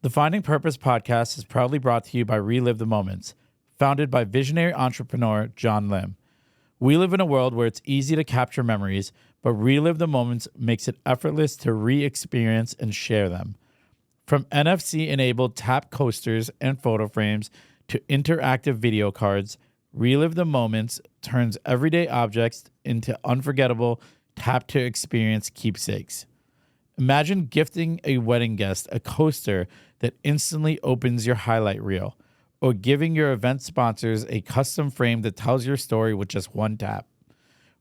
The Finding Purpose podcast is proudly brought to you by Relive the Moments, founded by visionary entrepreneur John Lim. We live in a world where it's easy to capture memories, but Relive the Moments makes it effortless to re-experience and share them. From NFC-enabled tap coasters and photo frames to interactive video cards, Relive the Moments turns everyday objects into unforgettable tap-to-experience keepsakes. Imagine gifting a wedding guest a coaster that instantly opens your highlight reel, or giving your event sponsors a custom frame that tells your story with just one tap.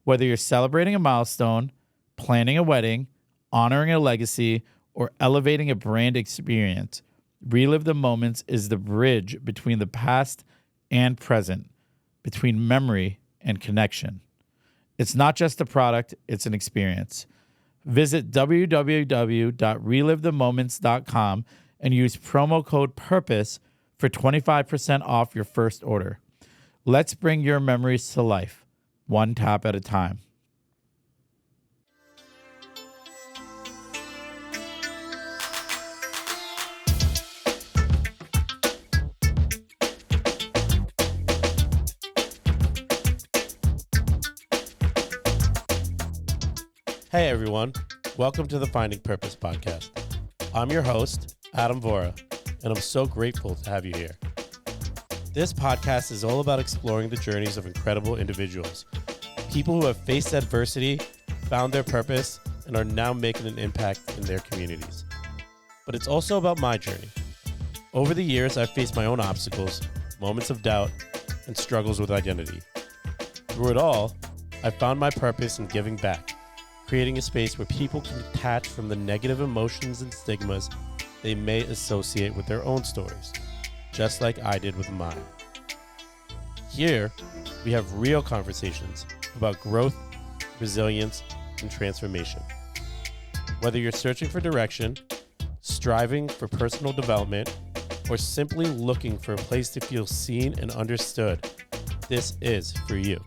Whether you're celebrating a milestone, planning a wedding, honoring a legacy, or elevating a brand experience, Relive the Moments is the bridge between the past and present, between memory and connection. It's not just a product, it's an experience. Visit www.relivethemoments.com and use promo code PURPOSE for 25% off your first order. Let's bring your memories to life, one tap at a time. Hey everyone, welcome to the Finding Purpose podcast. I'm your host, Adam Vora, and I'm so grateful to have you here. This podcast is all about exploring the journeys of incredible individuals, people who have faced adversity, found their purpose, and are now making an impact in their communities. But it's also about my journey. Over the years, I've faced my own obstacles, moments of doubt, and struggles with identity. Through it all, I found my purpose in giving back, creating a space where people can detach from the negative emotions and stigmas they may associate with their own stories, just like I did with mine. Here, we have real conversations about growth, resilience, and transformation. Whether you're searching for direction, striving for personal development, or simply looking for a place to feel seen and understood, this is for you.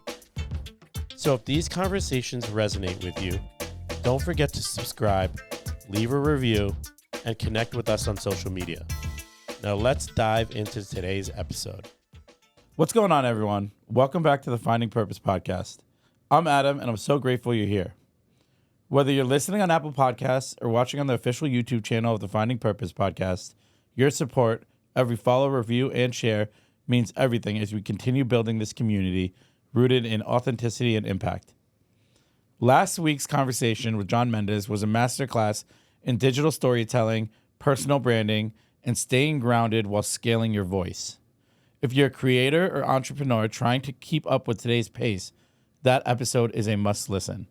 So if these conversations resonate with you, don't forget to subscribe, leave a review, and connect with us on social media. Now let's dive into today's episode. What's going on, everyone? Welcome back to the Finding Purpose podcast. I'm Adam, and I'm so grateful you're here. Whether you're listening on Apple Podcasts or watching on the official YouTube channel of the Finding Purpose podcast, your support, every follow, review, and share means everything as we continue building this community rooted in authenticity and impact. Last week's conversation with John Mendez was a masterclass in digital storytelling, personal branding, and staying grounded while scaling your voice. If you're a creator or entrepreneur trying to keep up with today's pace, that episode is a must listen.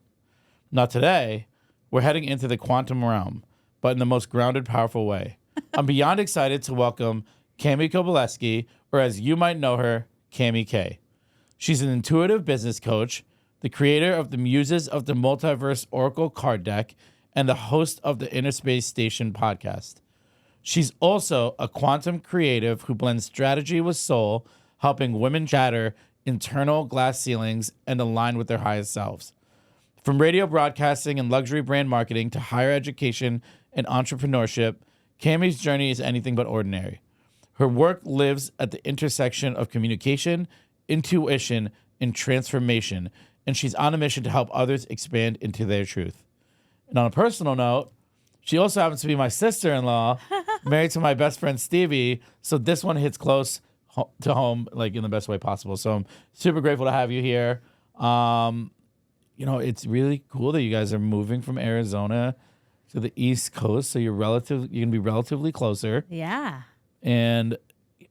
Now today, we're heading into the quantum realm, but in the most grounded, powerful way. I'm beyond excited to welcome Kammie Kobyleski, or as you might know her, Kammie K. She's an intuitive business coach, the creator of the Muses of the Multiverse Oracle card deck, and the host of the Interspace Station podcast. She's also a quantum creative who blends strategy with soul, helping women shatter internal glass ceilings and align with their highest selves. From radio broadcasting and luxury brand marketing to higher education and entrepreneurship, Kammie's journey is anything but ordinary. Her work lives at the intersection of communication, intuition, and transformation, and she's on a mission to help others expand into their truth. And on a personal note, she also happens to be my sister-in-law, married to my best friend Stevie, so this one hits close to home, like in the best way possible. So I'm super grateful to have you here. It's really cool that you guys are moving from Arizona to the East Coast, so you're gonna be relatively closer. Yeah. And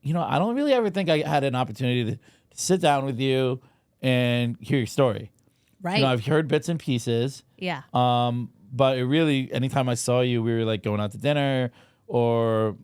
I don't really ever think I had an opportunity to sit down with you and hear your story. Right. I've heard bits and pieces. Yeah. But it really, anytime I saw you, we were like going out to dinner or,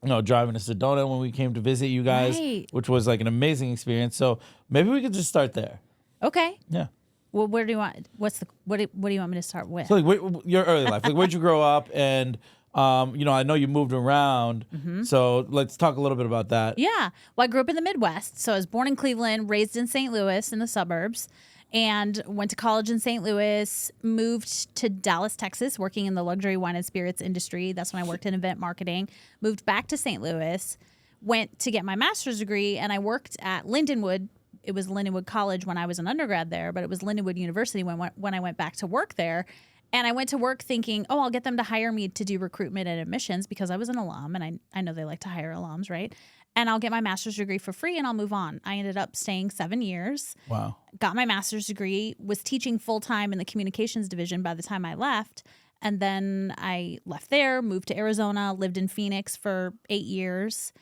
driving to Sedona when we came to visit you guys, Right. which was like an amazing experience. So maybe we could just start there. Okay. Yeah. Well, where do you want? What do you want me to start with? So like, your early life, like where'd you grow up? And, I know you moved around. Mm-hmm. So let's talk a little bit about that. Yeah. Well, I grew up in the Midwest. So I was born in Cleveland, raised in St. Louis in the suburbs. and went to college in St. Louis, moved to Dallas, Texas, working in the luxury wine and spirits industry. That's when I worked in event marketing. Moved back to St. Louis, went to get my master's degree, and I worked at Lindenwood. It was Lindenwood College when I was an undergrad there, but it was Lindenwood University when I went back to work there. And I went to work thinking, oh, I'll get them to hire me to do recruitment and admissions because I was an alum, and I know they like to hire alums, right? And I'll get my master's degree for free and I'll move on. I ended up staying 7 years. Wow. Got my master's degree, was teaching full-time in the communications division by the time I left. And then I left there, moved to Arizona, lived in Phoenix for 8 years,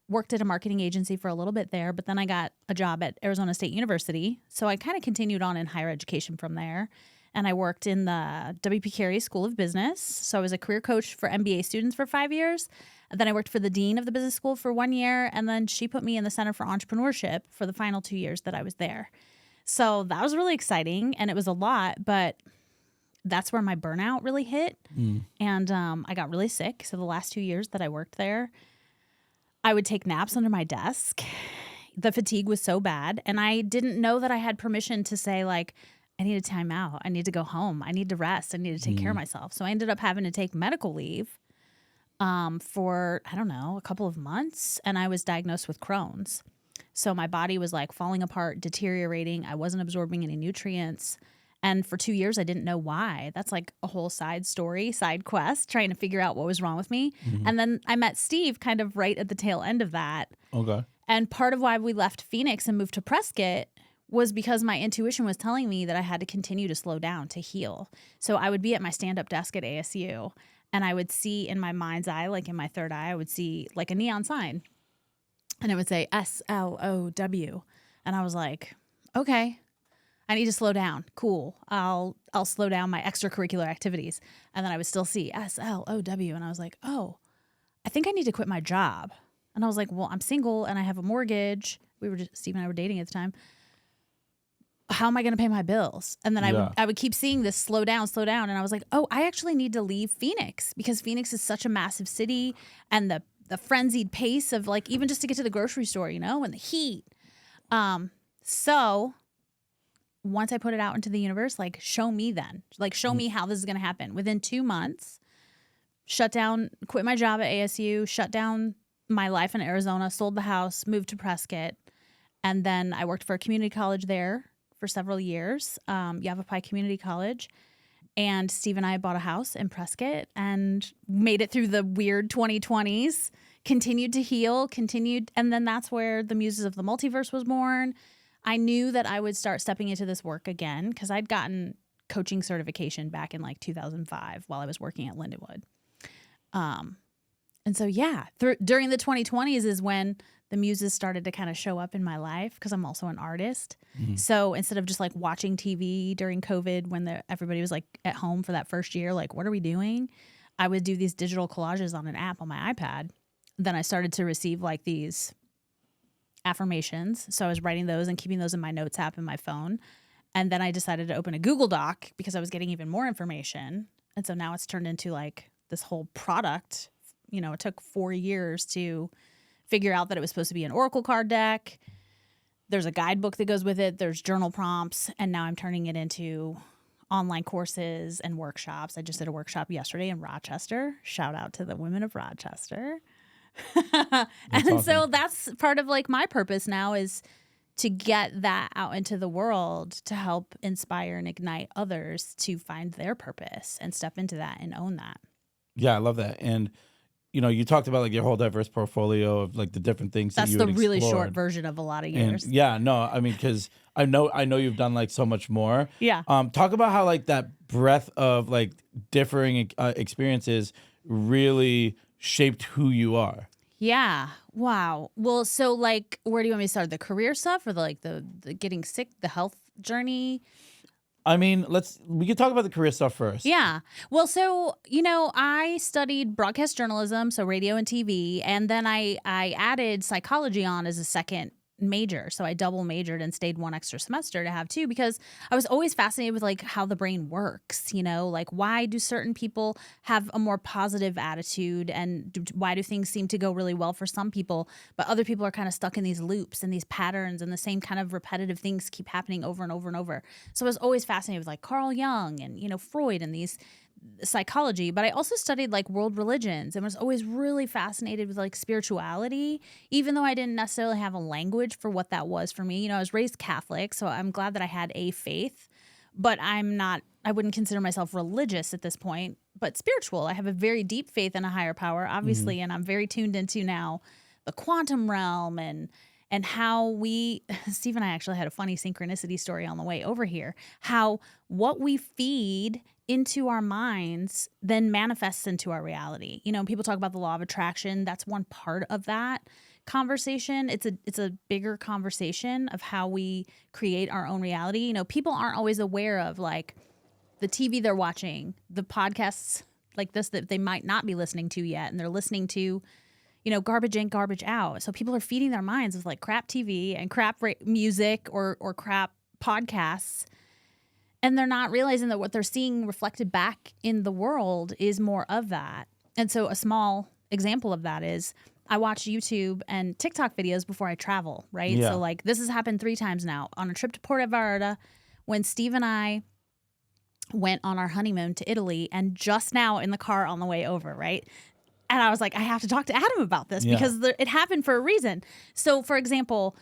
worked at a marketing agency for a little bit there, but then I got a job at Arizona State University. So I kind of continued on in higher education from there. And I worked in the W.P. Carey School of Business. So I was a career coach for MBA students for 5 years. And then I worked for the dean of the business school for 1 year. And then she put me in the Center for Entrepreneurship for the final 2 years that I was there. So that was really exciting. And it was a lot, but that's where my burnout really hit. And I got really sick. So the last 2 years that I worked there, I would take naps under my desk. The fatigue was so bad. And I didn't know that I had permission to say, like, I need a time out. I need to go home. I need to rest. I need to take care of myself. So I ended up having to take medical leave for, I don't know, a couple of months. And I was diagnosed with Crohn's. So my body was like falling apart, deteriorating. I wasn't absorbing any nutrients. And for 2 years, I didn't know why. That's like a whole side story, side quest, trying to figure out what was wrong with me. And then I met Steve kind of right at the tail end of that. Okay. And part of why we left Phoenix and moved to Prescott was because my intuition was telling me that I had to continue to slow down to heal. So I would be at my stand-up desk at ASU, and I would see in my mind's eye, like in my third eye, I would see like a neon sign, and it would say SLOW. And I was like, okay, I need to slow down. Cool. I'll slow down my extracurricular activities. And then I would still see SLOW. And I was like, oh, I think I need to quit my job. And I was like, well, I'm single and I have a mortgage. Steve and I were dating at the time. How am I going to pay my bills? And then I would keep seeing this slow down. And I was like, oh, I actually need to leave Phoenix because Phoenix is such a massive city, and the frenzied pace of like, even just to get to the grocery store, you know, and the heat. So once I put it out into the universe, like, show me how this is going to happen. Within 2 months, quit my job at ASU, shut down my life in Arizona, sold the house, moved to Prescott. And then I worked for a community college there for several years, Yavapai Community College. And Steve and I bought a house in Prescott and made it through the weird 2020s, continued to heal, and then that's where the Muses of the Multiverse was born. I knew that I would start stepping into this work again because I'd gotten coaching certification back in like 2005 while I was working at Lindenwood. And so, yeah, during the 2020s is when the Muses started to kind of show up in my life because I'm also an artist. So instead of just like watching TV during COVID when everybody was like at home for that first year, like, what are we doing? I would do these digital collages on an app on my iPad. Then I started to receive like these affirmations. So I was writing those and keeping those in my notes app in my phone. And then I decided to open a Google Doc because I was getting even more information. And so now it's turned into like this whole product. You know, it took 4 years to figure out that it was supposed to be an oracle card deck. There's a guidebook that goes with it. There's journal prompts. And now I'm turning it into online courses and workshops. I just did a workshop yesterday in Rochester. Shout out to the women of Rochester. So that's part of like my purpose now is to get that out into the world to help inspire and ignite others to find their purpose and step into that and own that. Yeah, I love that. And you know, you talked about like your whole diverse portfolio of like the different things that you had That's the really explored. short version of a lot of years. And yeah, no, I mean, because I know you've done like so much more. Yeah. Talk about how like that breadth of like differing experiences really shaped who you are. Yeah. Wow. Well, so like, where do you want me to start? The career stuff or the getting sick, the health journey? I mean, we can talk about the career stuff first. Yeah. Well, so, you know, I studied broadcast journalism, so radio and TV, and then I added psychology on as a second major. So I double majored and stayed one extra semester to have 2 because I was always fascinated with like how the brain works, you know, like why do certain people have a more positive attitude and why do things seem to go really well for some people, but other people are kind of stuck in these loops and these patterns and the same kind of repetitive things keep happening over and over and over. So I was always fascinated with like Carl Jung and, you know, Freud and these psychology, but I also studied like world religions and was always really fascinated with like spirituality, even though I didn't necessarily have a language for what that was for me. You know, I was raised Catholic, so I'm glad that I had a faith, but I wouldn't consider myself religious at this point, but spiritual. I have a very deep faith in a higher power, obviously, and I'm very tuned into now the quantum realm and how Steve and I actually had a funny synchronicity story on the way over here, how what we feed into our minds then manifests into our reality. You know, people talk about the law of attraction. That's one part of that conversation. It's a bigger conversation of how we create our own reality. You know, people aren't always aware of like the TV they're watching, the podcasts like this that they might not be listening to yet, and they're listening to, you know, garbage in, garbage out. So people are feeding their minds with like crap TV and crap music or crap podcasts. And they're not realizing that what they're seeing reflected back in the world is more of that. And so a small example of that is I watch YouTube and TikTok videos before I travel, right? Yeah. So like this has happened 3 times now. On a trip to Puerto Vallarta, when Steve and I went on our honeymoon to Italy, and just now in the car on the way over, right? And I was like, I have to talk to Adam about this because it happened for a reason. So for example,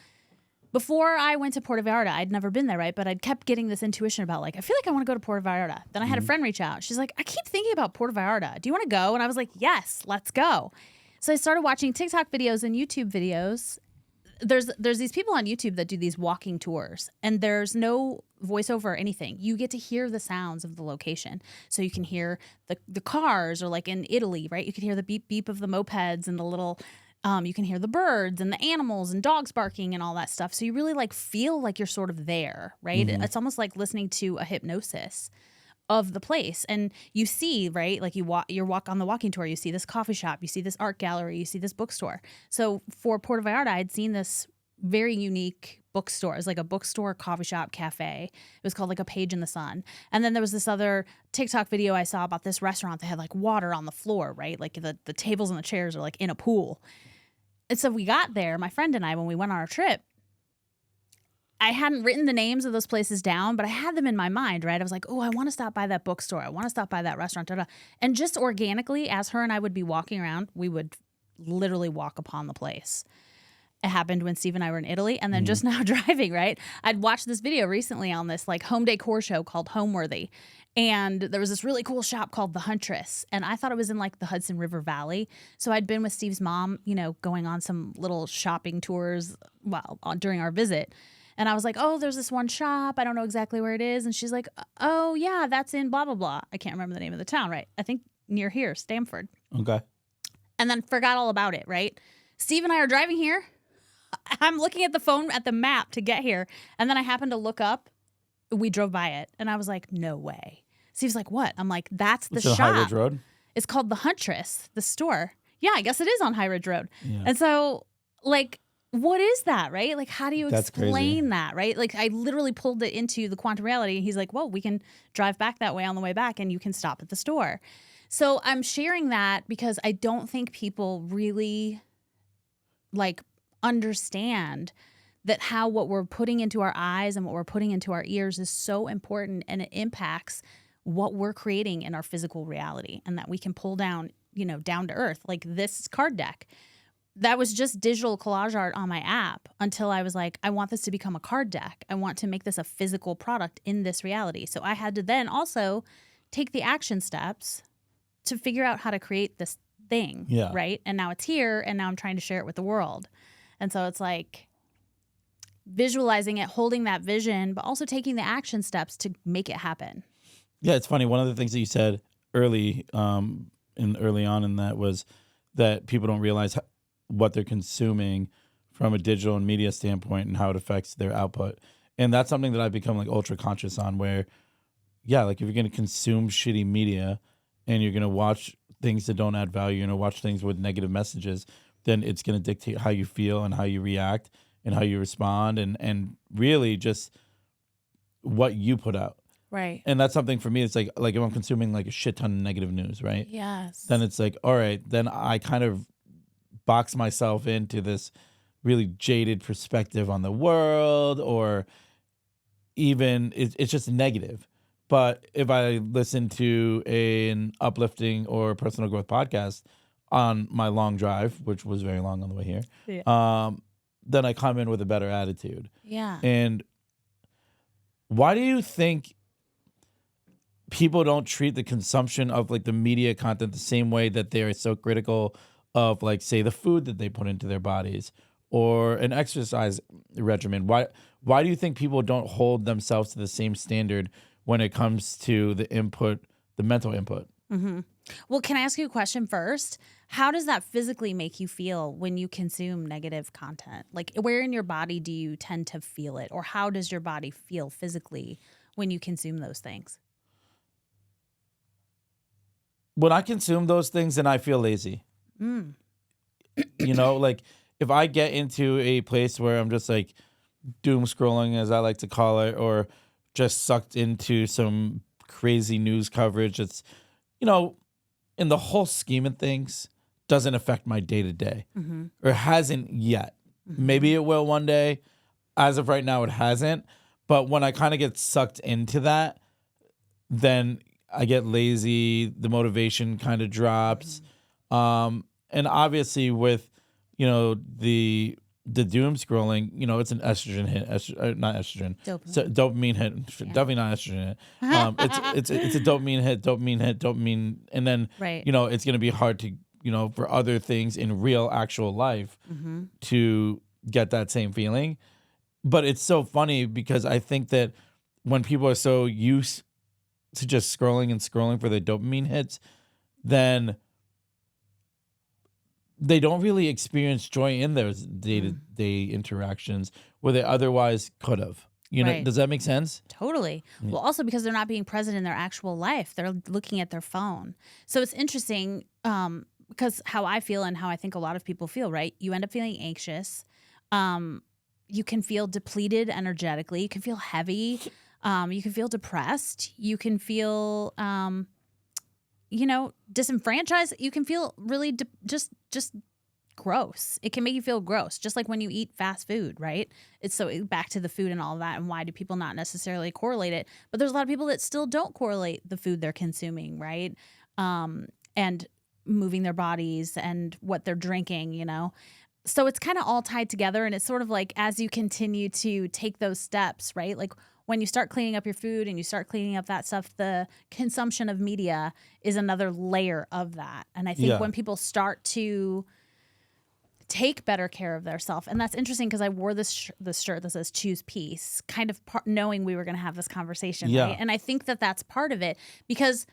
before I went to Puerto Vallarta, I'd never been there, right? But I'd kept getting this intuition about like, I feel like I want to go to Puerto Vallarta. Then I had a friend reach out. She's like, I keep thinking about Puerto Vallarta. Do you want to go? And I was like, yes, let's go. So I started watching TikTok videos and YouTube videos. There's these people on YouTube that do these walking tours, and there's no voiceover or anything. You get to hear the sounds of the location. So you can hear the cars, or like in Italy, right? You can hear the beep beep of the mopeds and the little you can hear the birds and the animals and dogs barking and all that stuff. So you really like feel like you're sort of there, right? It's almost like listening to a hypnosis of the place. And you see, right? Like you walk on the walking tour, you see this coffee shop, you see this art gallery, you see this bookstore. So for Puerto Vallarta, I'd seen this very unique bookstore. It was like a bookstore, coffee shop, cafe. It was called like A Page in the Sun. And then there was this other TikTok video I saw about this restaurant that had like water on the floor, right? Like the tables and the chairs are like in a pool. And so we got there, my friend and I, when we went on our trip, I hadn't written the names of those places down, but I had them in my mind, right? I was like, oh, I want to stop by that bookstore. I want to stop by that restaurant. Da, da. And just organically, as her and I would be walking around, we would literally walk upon the place. It happened when Steve and I were in Italy, and then just now driving, right? I'd watched this video recently on this like home decor show called Homeworthy. And there was this really cool shop called The Huntress. And I thought it was in like the Hudson River Valley. So I'd been with Steve's mom, you know, going on some little shopping tours during our visit. And I was like, oh, there's this one shop. I don't know exactly where it is. And she's like, oh, yeah, that's in blah, blah, blah. I can't remember the name of the town, right? I think near here, Stamford. Okay. And then forgot all about it, right? Steve and I are driving here. I'm looking at the phone at the map to get here. And then I happened to look up. We drove by it. And I was like, no way. Steve's like, what? I'm like, that's the shop. High Ridge Road? It's called The Huntress, the store. Yeah, I guess it is on High Ridge Road. Yeah. And so, like, what is that, right? Like, how do you explain that, right? Like, I literally pulled it into the quantum reality. And he's like, well, we can drive back that way on the way back, and you can stop at the store. So I'm sharing that because I don't think people really, like, understand that how what we're putting into our eyes and what we're putting into our ears is so important, and it impacts what we're creating in our physical reality, and that we can pull down, you know, down to earth, like this card deck. That was just digital collage art on my app until I was like, I want this to become a card deck. I want to make this a physical product in this reality. So I had to then also take the action steps to figure out how to create this thing, right? And now it's here, and now I'm trying to share it with the world. And so it's like visualizing it, holding that vision, but also taking the action steps to make it happen. Yeah, it's funny. One of the things that you said early on in that was that people don't realize what they're consuming from a digital and media standpoint and how it affects their output. And that's something that I've become like ultra conscious on, where, yeah, like if you're going to consume shitty media and you're going to watch things that don't add value, you're going to watch things with negative messages, then it's going to dictate how you feel and how you react. and how you respond and really just what you put out. Right. And that's something for me. It's like if I'm consuming like a shit ton of negative news, right? Yes. Then it's like, all right, then I kind of box myself into this really jaded perspective on the world, or even it's just negative. But if I listen to an uplifting or personal growth podcast on my long drive, which was very long on the way here, then I come in with a better attitude. Yeah. And why do you think people don't treat the consumption of like the media content the same way that they are so critical of, like, say, the food that they put into their bodies or an exercise regimen? Why do you think people don't hold themselves to the same standard when it comes to the input, the mental input? Mm-hmm. Well, can I ask you a question first? How does that physically make you feel when you consume negative content? Like, where in your body do you tend to feel it? Or how does your body feel physically when you consume those things? When I consume those things, then I feel lazy. You know, like if I get into a place where I'm just like doom scrolling, as I like to call it, or just sucked into some crazy news coverage, it's, you know, in the whole scheme of things, doesn't affect my day to day, or hasn't yet. Maybe it will one day. As of right now, it hasn't. But when I kind of get sucked into that, then I get lazy. The motivation kind of drops. And obviously with, you know, the doom scrolling, you know, it's an estrogen hit, not estrogen, dopamine hit, definitely not estrogen hit. It's a dopamine hit, and then, you know, it's going to be hard to, you know, for other things in real actual life to get that same feeling. But it's so funny because I think that when people are so used to just scrolling for the dopamine hits, then they don't really experience joy in those day-to-day interactions where they otherwise could have. You know, does that make sense? Totally. Yeah. Well, also because they're not being present in their actual life. They're looking at their phone. So it's interesting because how I feel and how I think a lot of people feel, right? You end up feeling anxious. You can feel depleted energetically. You can feel heavy. You can feel depressed. You can feel, you know, disenfranchised. You can feel really just gross. It can make you feel gross, just like when you eat fast food, right? It's so back to the food and all of that, and why do people not necessarily correlate it? But there's a lot of people that still don't correlate the food they're consuming, right? And moving their bodies and what they're drinking, you know? So it's kind of all tied together, and it's sort of like as you continue to take those steps, right? Like when you start cleaning up your food and you start cleaning up that stuff, the consumption of media is another layer of that. And I think when people start to take better care of themselves, and that's interesting because I wore this shirt that says "Choose Peace," kind of knowing we were going to have this conversation, right? And I think that that's part of it because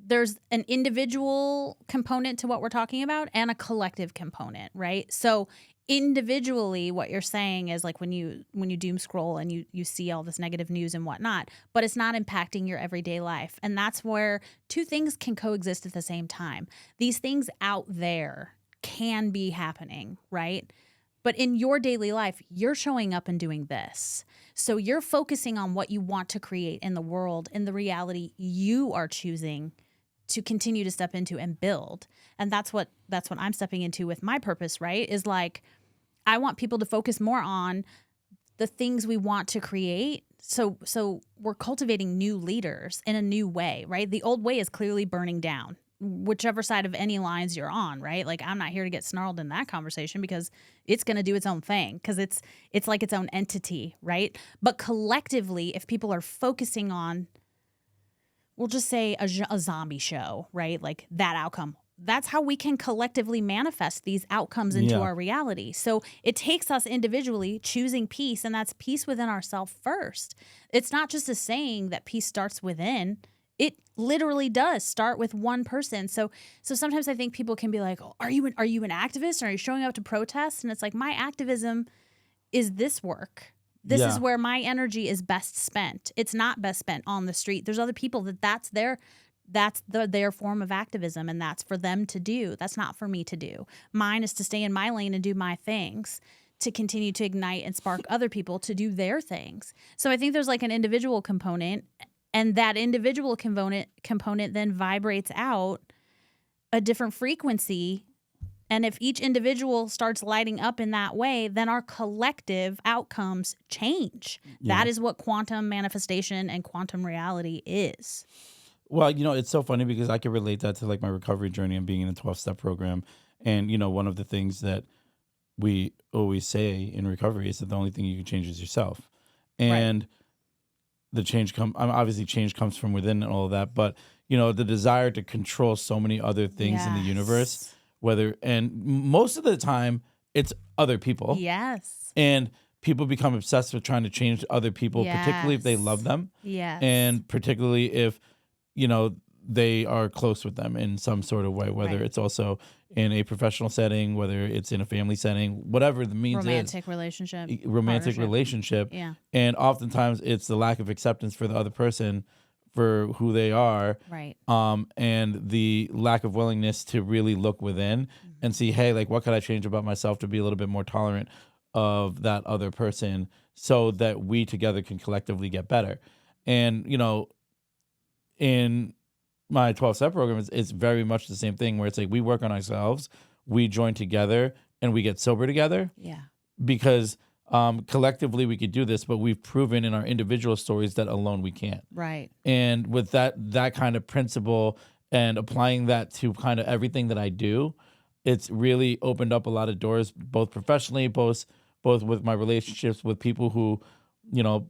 there's an individual component to what we're talking about and a collective component, right? So individually, what you're saying is like when you doom scroll and you see all this negative news and whatnot, but it's not impacting your everyday life. And that's where two things can coexist at the same time. These things out there can be happening, right? But in your daily life, you're showing up and doing this. So you're focusing on what you want to create in the world, in the reality you are choosing to continue to step into and build. And that's what I'm stepping into with my purpose, right? Is like, I want people to focus more on the things we want to create. So we're cultivating new leaders in a new way, right? The old way is clearly burning down, whichever side of any lines you're on, right? Like, I'm not here to get snarled in that conversation because it's going to do its own thing because it's like its own entity, right? But collectively, if people are focusing on, we'll just say a zombie show, right? Like that outcome. That's how we can collectively manifest these outcomes into our reality. So it takes us individually choosing peace, and that's peace within ourselves first. It's not just a saying that peace starts within. It literally does start with one person. So sometimes I think people can be like, oh, are you an activist? Or are you showing up to protest? And it's like, my activism is this work. This is where my energy is best spent. It's not best spent on the street. There's other people that's their form of activism, and that's for them to do. That's not for me to do. Mine is to stay in my lane and do my things. to continue to ignite and spark other people to do their things. So I think there's like an individual component, and that individual component then vibrates out a different frequency. And if each individual starts lighting up in that way, then our collective outcomes change. Yeah. That is what quantum manifestation and quantum reality is. Well, it's so funny because I can relate that to like my recovery journey and being in a 12-step program. And, one of the things that we always say in recovery is that the only thing you can change is yourself. And the change obviously change comes from within and all of that. But, the desire to control so many other things in the universe, and most of the time it's other people. Yes. And people become obsessed with trying to change other people, particularly if they love them. Yes. And particularly if, they are close with them in some sort of way, whether it's also in a professional setting, whether it's in a family setting, whatever the means romantic relationship. Yeah. And oftentimes it's the lack of acceptance for the other person for who they are. Right. And the lack of willingness to really look within and see, hey, like, what could I change about myself to be a little bit more tolerant of that other person so that we together can collectively get better. And, in my 12-step program, it's very much the same thing where it's like we work on ourselves, we join together, and we get sober together. Yeah. Because collectively we could do this, but we've proven in our individual stories that alone we can't. Right. And with that kind of principle and applying that to kind of everything that I do, it's really opened up a lot of doors, both professionally, both with my relationships with people who,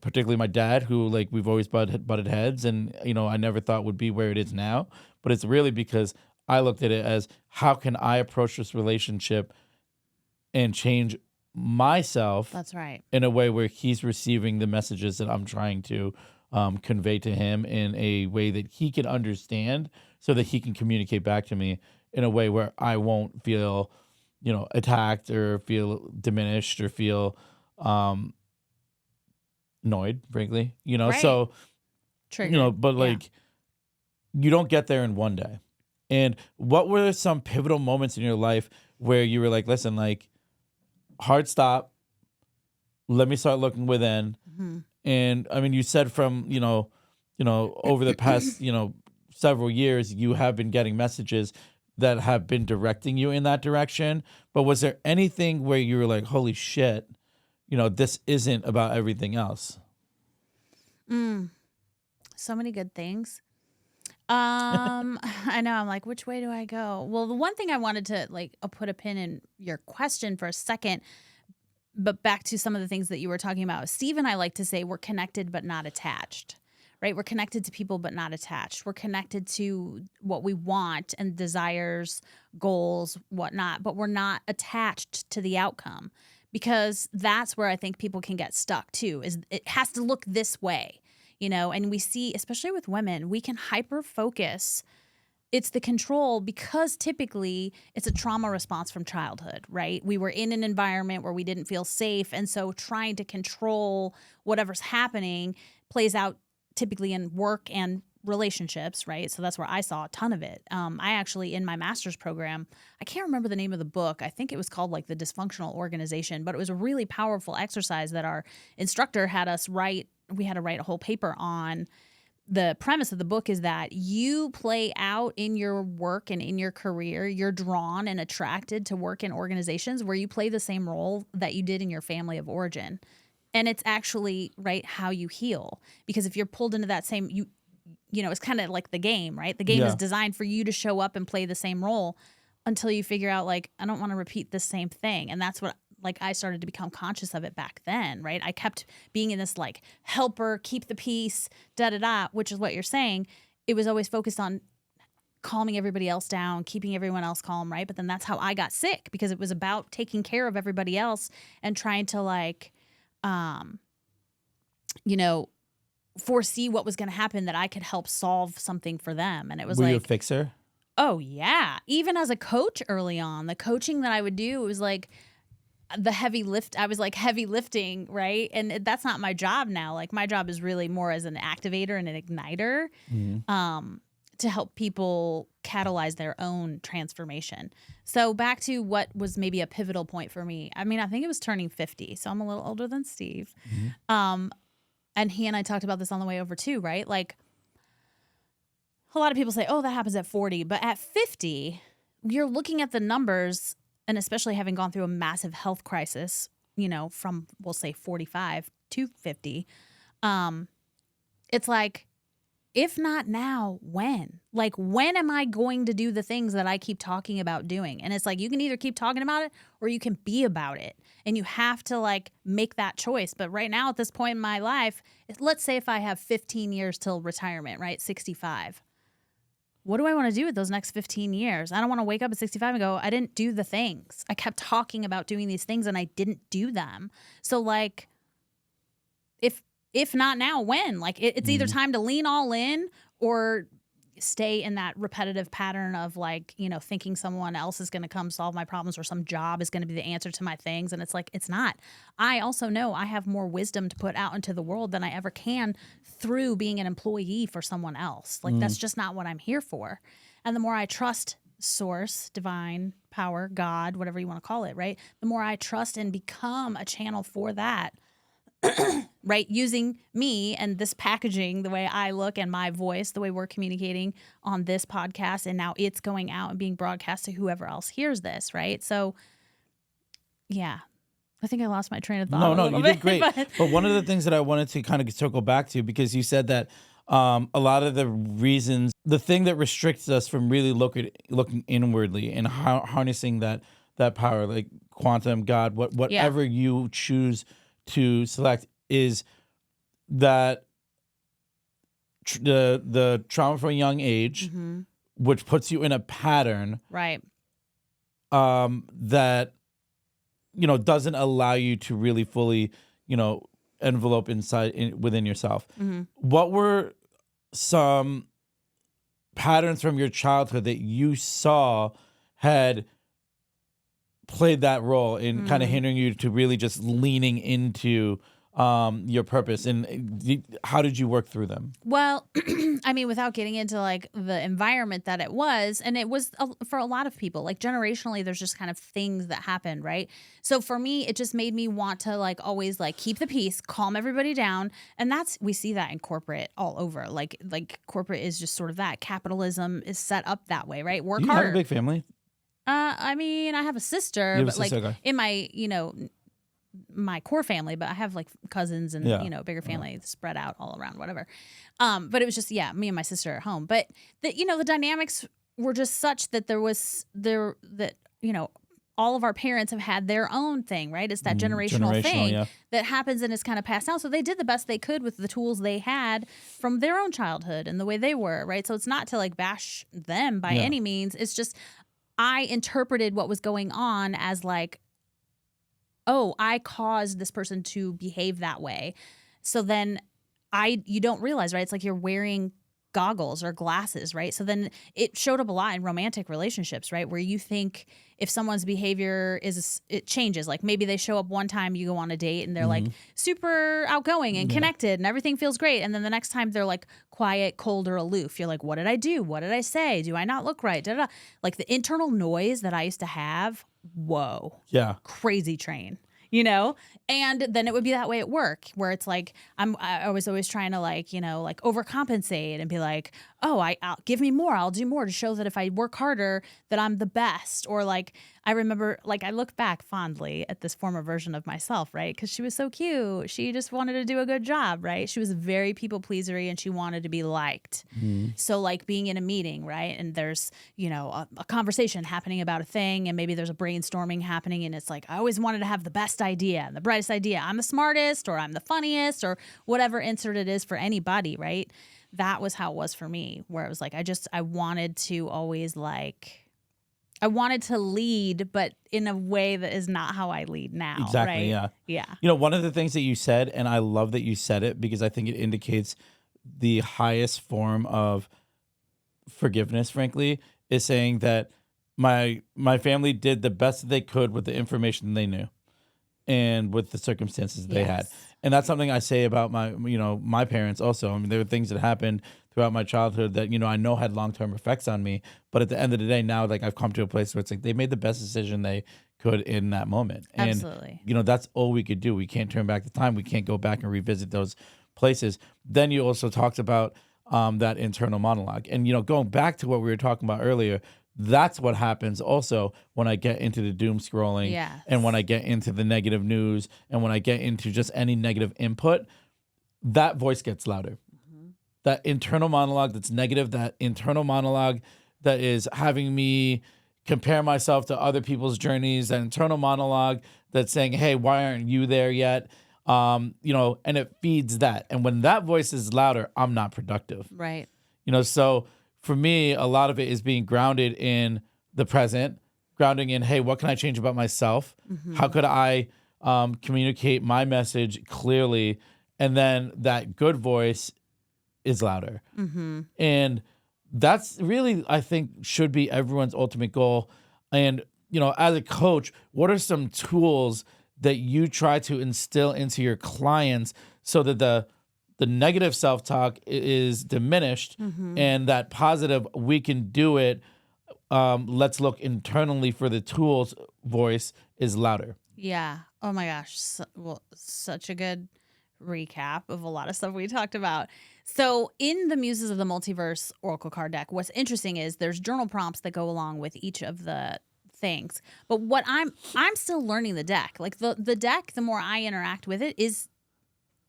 particularly my dad, who like we've always butted heads and, I never thought would be where it is now. But it's really because I looked at it as how can I approach this relationship and change myself. That's right. In a way where he's receiving the messages that I'm trying to convey to him in a way that he can understand so that he can communicate back to me in a way where I won't feel, attacked or feel diminished or feel annoyed, frankly, Right. So, Triggered. but like you don't get there in one day. And what were some pivotal moments in your life where you were like, listen, like hard stop, let me start looking within. Mm-hmm. And I mean, you said from, over the past, several years, you have been getting messages that have been directing you in that direction. But was there anything where you were like, holy shit, this isn't about everything else? So many good things. I know. I'm like, which way do I go? Well, the one thing I wanted to I'll put a pin in your question for a second, but back to some of the things that you were talking about. Steve and I like to say we're connected but not attached, right? We're connected to people but not attached. We're connected to what we want and desires, goals, whatnot, but we're not attached to the outcome, because that's where I think people can get stuck too, is it has to look this way. And we see, especially with women, we can hyper focus. It's the control, because typically it's a trauma response from childhood, right? We were in an environment where we didn't feel safe. And so trying to control whatever's happening plays out typically in work and relationships, right? So that's where I saw a ton of it. I actually, in my master's program, I can't remember the name of the book. I think it was called the Dysfunctional Organization, but it was a really powerful exercise that our instructor had us write. We had to write a whole paper on. The premise of the book is that you play out in your work and in your career, you're drawn and attracted to work in organizations where you play the same role that you did in your family of origin. And it's actually, right, how you heal. Because if you're pulled into that same, it's kind of like the game, right? The game is designed for you to show up and play the same role until you figure out, I don't want to repeat the same thing. And that's what I started to become conscious of it back then, right? I kept being in this helper, keep the peace, which is what you're saying. It was always focused on calming everybody else down, keeping everyone else calm, right? But then that's how I got sick, because it was about taking care of everybody else and trying to foresee what was going to happen, that I could help solve something for them. And it was Were you a fixer? Oh yeah. Even as a coach early on, the coaching that I would do, it was the heavy lift. I was heavy lifting, right? And that's not my job now. My job is really more as an activator and an igniter. Mm-hmm. to help people catalyze their own transformation. So back to what was maybe a pivotal point for me. I mean, I think it was turning 50. So I'm a little older than Steve. And he and I talked about this on the way over too, right? Like a lot of people say, oh, that happens at 40. But at 50, you're looking at the numbers, and especially having gone through a massive health crisis, you know, from, we'll say 45 to 50. It's like, if not now, when? Like, when am I going to do the things that I keep talking about doing? And it's like, you can either keep talking about it or you can be about it. And you have to like make that choice. But right now at this point in my life, let's say if I have 15 years till retirement, right? 65. What do I want to do with those next 15 years? I don't want to wake up at 65 and go, I didn't do the things. I kept talking about doing these things and I didn't do them. So like, if not now, when? Like it's either time to lean all in or stay in that repetitive pattern of like, you know, thinking someone else is going to come solve my problems or some job is going to be the answer to my things. And it's like, it's not. I also know I have more wisdom to put out into the world than I ever can through being an employee for someone else. Like that's just not what I'm here for. And the more I trust source, divine power, God, whatever you want to call it, right? The more I trust and become a channel for that, right? Using me and this packaging, the way I look and my voice, the way we're communicating on this podcast, and now it's going out and being broadcast to whoever else hears this, right? So, yeah. I think I lost my train of thought. No, you did great. But one of the things that I wanted to kind of circle back to, because you said that a lot of the reasons, the thing that restricts us from really looking inwardly and harnessing that power, like quantum, God, whatever you choose to select, is that the trauma from a young age, which puts you in a pattern, right? That, you know, doesn't allow you to really fully, you know, envelope within yourself. What were some patterns from your childhood that you saw had played that role in kind of hindering you to really just leaning into your purpose, and how did you work through them? Well, I mean, without getting into like the environment that it was, and it was for a lot of people, like generationally, there's just kind of things that happen, right? So for me, it just made me want to like always like keep the peace, calm everybody down, and we see that in corporate all over. Like corporate is just sort of that. Capitalism is set up that way, right? Work Do you harder. have a big family? I mean, I have a sister, but like in my, you know, my core family, but I have like cousins and, you know, bigger family spread out all around, whatever. But it was just, me and my sister at home. But you know, the dynamics were just such that you know, all of our parents have had their own thing, right? It's that generational thing that happens and is kind of passed down. So they did the best they could with the tools they had from their own childhood and the way they were, right? So it's not to like bash them by any means. It's just, I interpreted what was going on as like, oh, I caused this person to behave that way. So then you don't realize, right? It's like you're wearing goggles or glasses, right? So then it showed up a lot in romantic relationships, right? Where you think if someone's behavior it changes, like maybe they show up one time, you go on a date and they're like super outgoing and connected and everything feels great. And then the next time they're like quiet, cold, or aloof. You're like, what did I do? What did I say? Do I not look right? Da-da-da. Like the internal noise that I used to have, whoa. Yeah. Crazy train. You know, and then it would be that way at work where it's like I was always trying to like, you know, like overcompensate and be like, oh, I'll give me more. I'll do more to show that if I work harder, that I'm the best. Or like, I remember, like, I look back fondly at this former version of myself, right? Because she was so cute. She just wanted to do a good job, right? She was very people pleasery and she wanted to be liked. So like being in a meeting, right? And there's, you know, a conversation happening about a thing and maybe there's a brainstorming happening and it's like, I always wanted to have the best idea and the brightest idea. I'm the smartest or I'm the funniest or whatever insert it is for anybody, right? That was how it was for me, where it was like, I wanted to always like, I wanted to lead, but in a way that is not how I lead now. Exactly. Right? Yeah. You know, one of the things that you said, and I love that you said it because I think it indicates the highest form of forgiveness, frankly, is saying that my family did the best that they could with the information they knew and with the circumstances they had. And that's something I say about my parents also. I mean, there were things that happened throughout my childhood that, I know had long-term effects on me. But at the end of the day, now, like, I've come to a place where it's like they made the best decision they could in that moment. And, Absolutely. that's all we could do. We can't turn back the time. We can't go back and revisit those places. Then you also talked about that internal monologue. And, going back to what we were talking about earlier, that's what happens also when I get into the doom scrolling Yes. and when I get into the negative news and when I get into just any negative input, that voice gets louder. That internal monologue that's negative, that internal monologue that is having me compare myself to other people's journeys, that internal monologue that's saying, hey, why aren't you there yet? And it feeds that. And when that voice is louder, I'm not productive. Right. So for me, a lot of it is being grounded in the present, grounding in, hey, what can I change about myself? How could I communicate my message clearly? And then that good voice is louder. And that's really, I think, should be everyone's ultimate goal. And, as a coach, what are some tools that you try to instill into your clients so that the negative self-talk is diminished and that positive, we can do it, let's look internally for the tools voice is louder? Yeah. Oh my gosh. Such a good recap of a lot of stuff we talked about. So in the Muses of the Multiverse Oracle card deck, what's interesting is there's journal prompts that go along with each of the things. But what I'm still learning the deck. Like the deck, the more I interact with it, is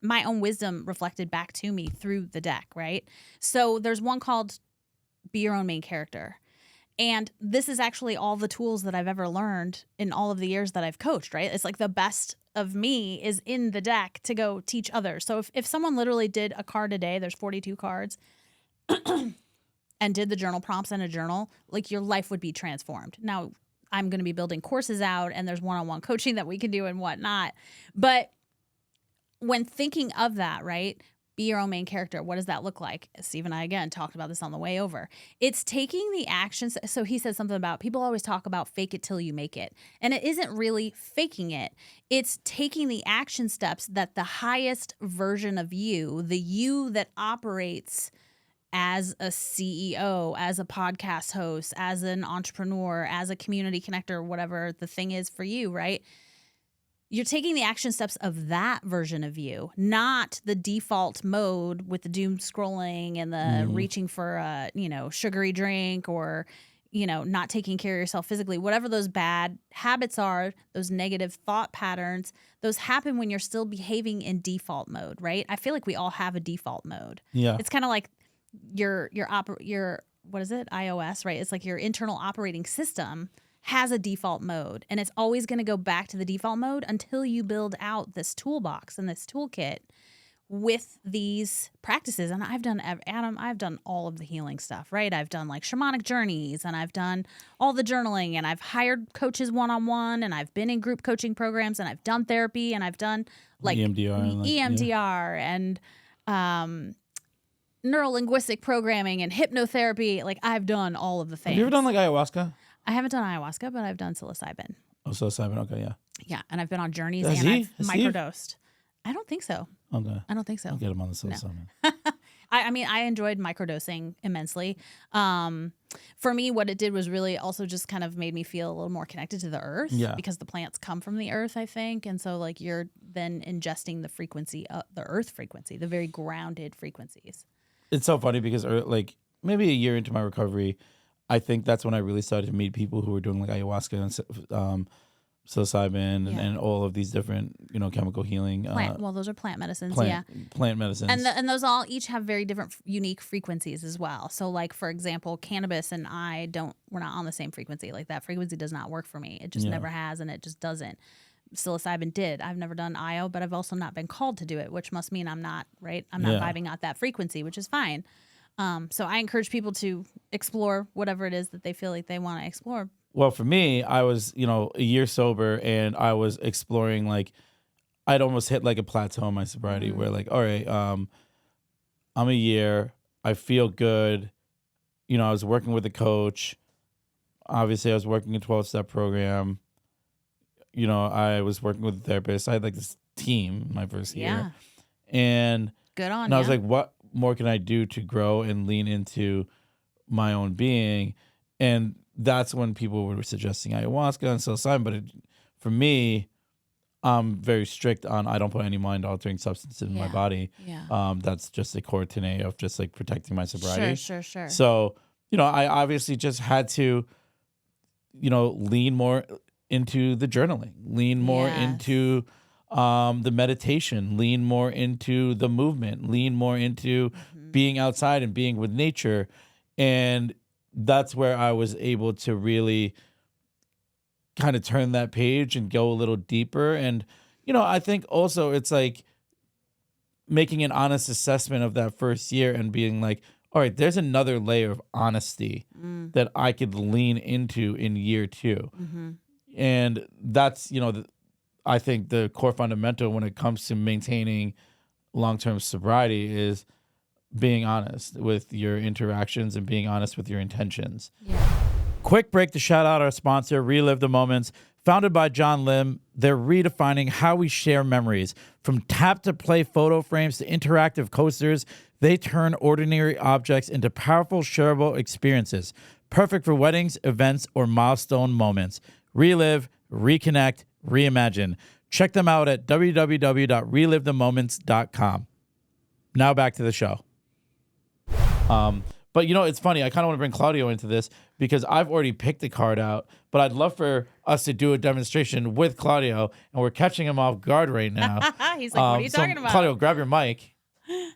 my own wisdom reflected back to me through the deck, right? So there's one called Be Your Own Main Character. And this is actually all the tools that I've ever learned in all of the years that I've coached, right? It's like the best of me is in the deck to go teach others. So if someone literally did a card a day, there's 42 cards, and did the journal prompts in a journal, like your life would be transformed. Now, I'm going to be building courses out and there's one-on-one coaching that we can do and whatnot. But when thinking of that, right? Be your own main character. What does that look like? Steve and I, again, talked about this on the way over. It's taking the actions. So he said something about people always talk about fake it till you make it. And it isn't really faking it. It's taking the action steps that the highest version of you, the you that operates as a CEO, as a podcast host, as an entrepreneur, as a community connector, whatever the thing is for you, right? You're taking the action steps of that version of you, not the default mode with the doom scrolling and the reaching for a, sugary drink or, not taking care of yourself physically. Whatever those bad habits are, those negative thought patterns, those happen when you're still behaving in default mode, right? I feel like we all have a default mode. Yeah. It's kind of like your what is it? iOS, right? It's like your internal operating system has a default mode, and it's always going to go back to the default mode until you build out this toolbox and this toolkit with these practices. And I've done all of the healing stuff, right? I've done like shamanic journeys, and I've done all the journaling, and I've hired coaches one-on-one, and I've been in group coaching programs, and I've done therapy, and I've done like EMDR and neuro-linguistic programming and hypnotherapy. Like I've done all of the things. Have you ever done like ayahuasca? I haven't done ayahuasca, but I've done psilocybin. Oh, psilocybin. Okay, yeah. Yeah, and I've been on journeys Has and he? I've microdosed. I don't think so. Okay. I don't think so. I'll get him on the psilocybin. I mean, I enjoyed microdosing immensely. For me, what it did was really also just kind of made me feel a little more connected to the earth. Yeah. Because the plants come from the earth, I think. And so like you're then ingesting the frequency, the earth frequency, the very grounded frequencies. It's so funny because like maybe a year into my recovery, I think that's when I really started to meet people who were doing like ayahuasca and psilocybin and all of these different, chemical healing. Well, those are plant medicines, Plant medicines. And those all each have very different unique frequencies as well. So like, for example, cannabis and we're not on the same frequency. Like that frequency does not work for me. It just never has, and it just doesn't. Psilocybin did. I've never done IO, but I've also not been called to do it, which must mean I'm not, right? I'm not vibing at that frequency, which is fine. So I encourage people to explore whatever it is that they feel like they want to explore. Well, for me, I was, a year sober, and I was exploring, like, I'd almost hit like a plateau in my sobriety where like, all right, I'm a year, I feel good. I was working with a coach. Obviously, I was working a 12-step program. I was working with a therapist. I had like this team my first year. And good on and I was like, more can I do to grow and lean into my own being? And that's when people were suggesting ayahuasca and psilocybin. But for me, I'm very strict on I don't put any mind altering substances in my body. Yeah. That's just a core tenet of just like protecting my sobriety. Sure. So, I obviously just had to, lean more into the journaling, lean more into the meditation, lean more into the movement, lean more into being outside and being with nature. And that's where I was able to really kind of turn that page and go a little deeper. And, I think also it's like making an honest assessment of that first year and being like, all right, there's another layer of honesty that I could lean into in year 2. And that's, I think the core fundamental when it comes to maintaining long-term sobriety is being honest with your interactions and being honest with your intentions. Yeah. Quick break to shout out our sponsor, Relive the Moments. Founded by John Lim, they're redefining how we share memories. From tap-to-play photo frames to interactive coasters, they turn ordinary objects into powerful, shareable experiences. Perfect for weddings, events, or milestone moments. Relive, reconnect, reimagine. Check them out at www.relivethemoments.com. Now back to the show. But it's funny. I kind of want to bring Claudio into this because I've already picked the card out, but I'd love for us to do a demonstration with Claudio, and we're catching him off guard right now. He's like, what are you talking about? Claudio, grab your mic.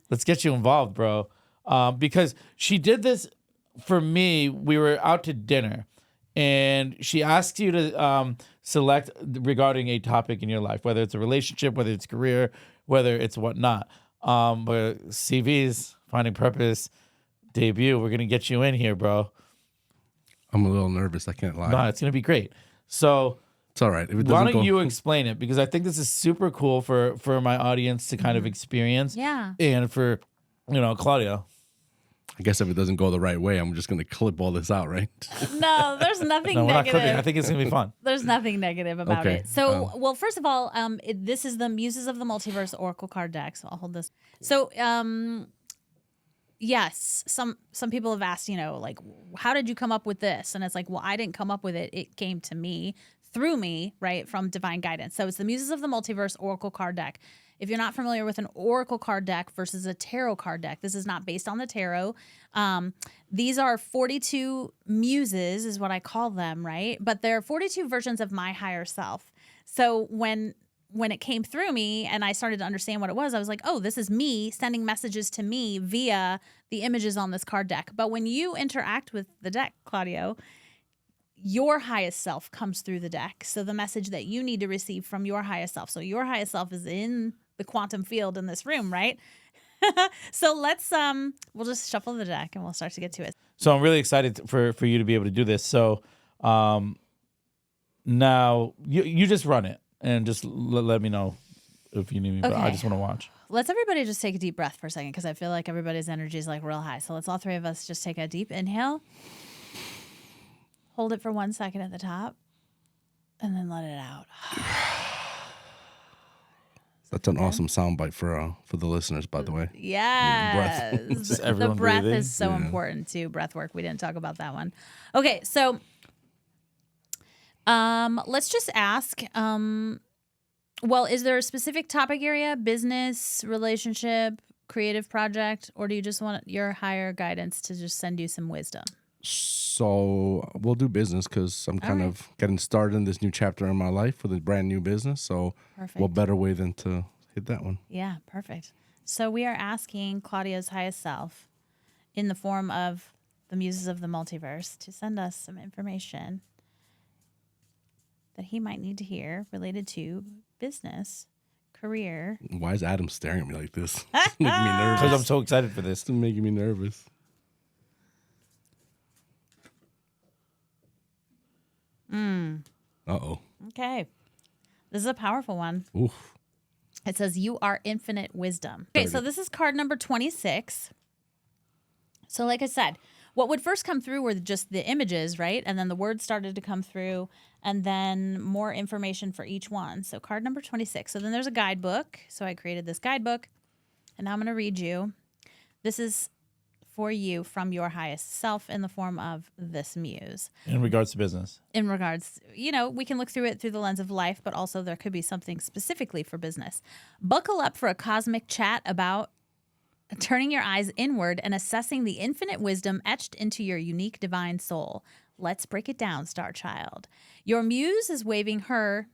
Let's get you involved, bro. Because she did this for me. We were out to dinner, and she asked you to select regarding a topic in your life, whether it's a relationship, whether it's career, whether it's whatnot. But CV's Finding Purpose debut, we're gonna get you in here, bro. I'm a little nervous. I can't lie. No, it's gonna be great. So it's all right. If it why doesn't don't go, you explain it? Because I think this is super cool for my audience to kind of experience. Yeah. And for Claudio. I guess if it doesn't go the right way, I'm just gonna clip all this out, right? No, there's nothing No, we're not clipping. I negative. think it's gonna be fun. There's nothing negative about Okay. it. So, well, first of all, this is the Muses of the Multiverse Oracle card deck. So I'll hold this. So, yes, some people have asked, like, how did you come up with this? And it's like, well, I didn't come up with it. It came to me through me, right, from divine guidance. So it's the Muses of the Multiverse Oracle card deck. If you're not familiar with an oracle card deck versus a tarot card deck, this is not based on the tarot. These are 42 muses is what I call them, right? But they're 42 versions of my higher self. So when it came through me and I started to understand what it was, I was like, oh, this is me sending messages to me via the images on this card deck. But when you interact with the deck, Claudio, your highest self comes through the deck. So the message that you need to receive from your highest self. So your highest self is in the quantum field in this room, right? So let's we'll just shuffle the deck and we'll start to get to it. So I'm really excited for you to be able to do this. So now you just run it and just let me know if you need me. But I Okay. just want to watch. Let's everybody just take a deep breath for a second because I feel like everybody's energy is like real high. So let's all three of us just take a deep inhale. Hold it for 1 second at the top and then let it out. That's an awesome soundbite for the listeners, by the way. Yes. Just The everyone breath breathing. is so important too. Breath work. We didn't talk about that one. Okay, so let's just ask. Well, is there a specific topic area, business, relationship, creative project, or do you just want your higher guidance to just send you some wisdom? So we'll do business because I'm kind of getting started in this new chapter in my life with a brand new business. So Perfect. what better way than to hit that one? Yeah, perfect. So we are asking Claudia's highest self in the form of the Muses of the Multiverse to send us some information that he might need to hear related to business, career. Why is Adam staring at me like this? It's making me Because nervous. I'm so excited for this. It's making me nervous. Uh-oh. Okay. This is a powerful one. Oof. It says, you are infinite wisdom. Okay, so this is card number 26. So like I said, what would first come through were just the images, right? And then the words started to come through and then more information for each one. So card number 26. So then there's a guidebook. So I created this guidebook and now I'm going to read you This is for you from your highest self in the form of this muse. In regards to business. In regards, we can look through it through the lens of life, but also there could be something specifically for business. Buckle up for a cosmic chat about turning your eyes inward and assessing the infinite wisdom etched into your unique divine soul. Let's break it down, Star Child. Your muse is waving her.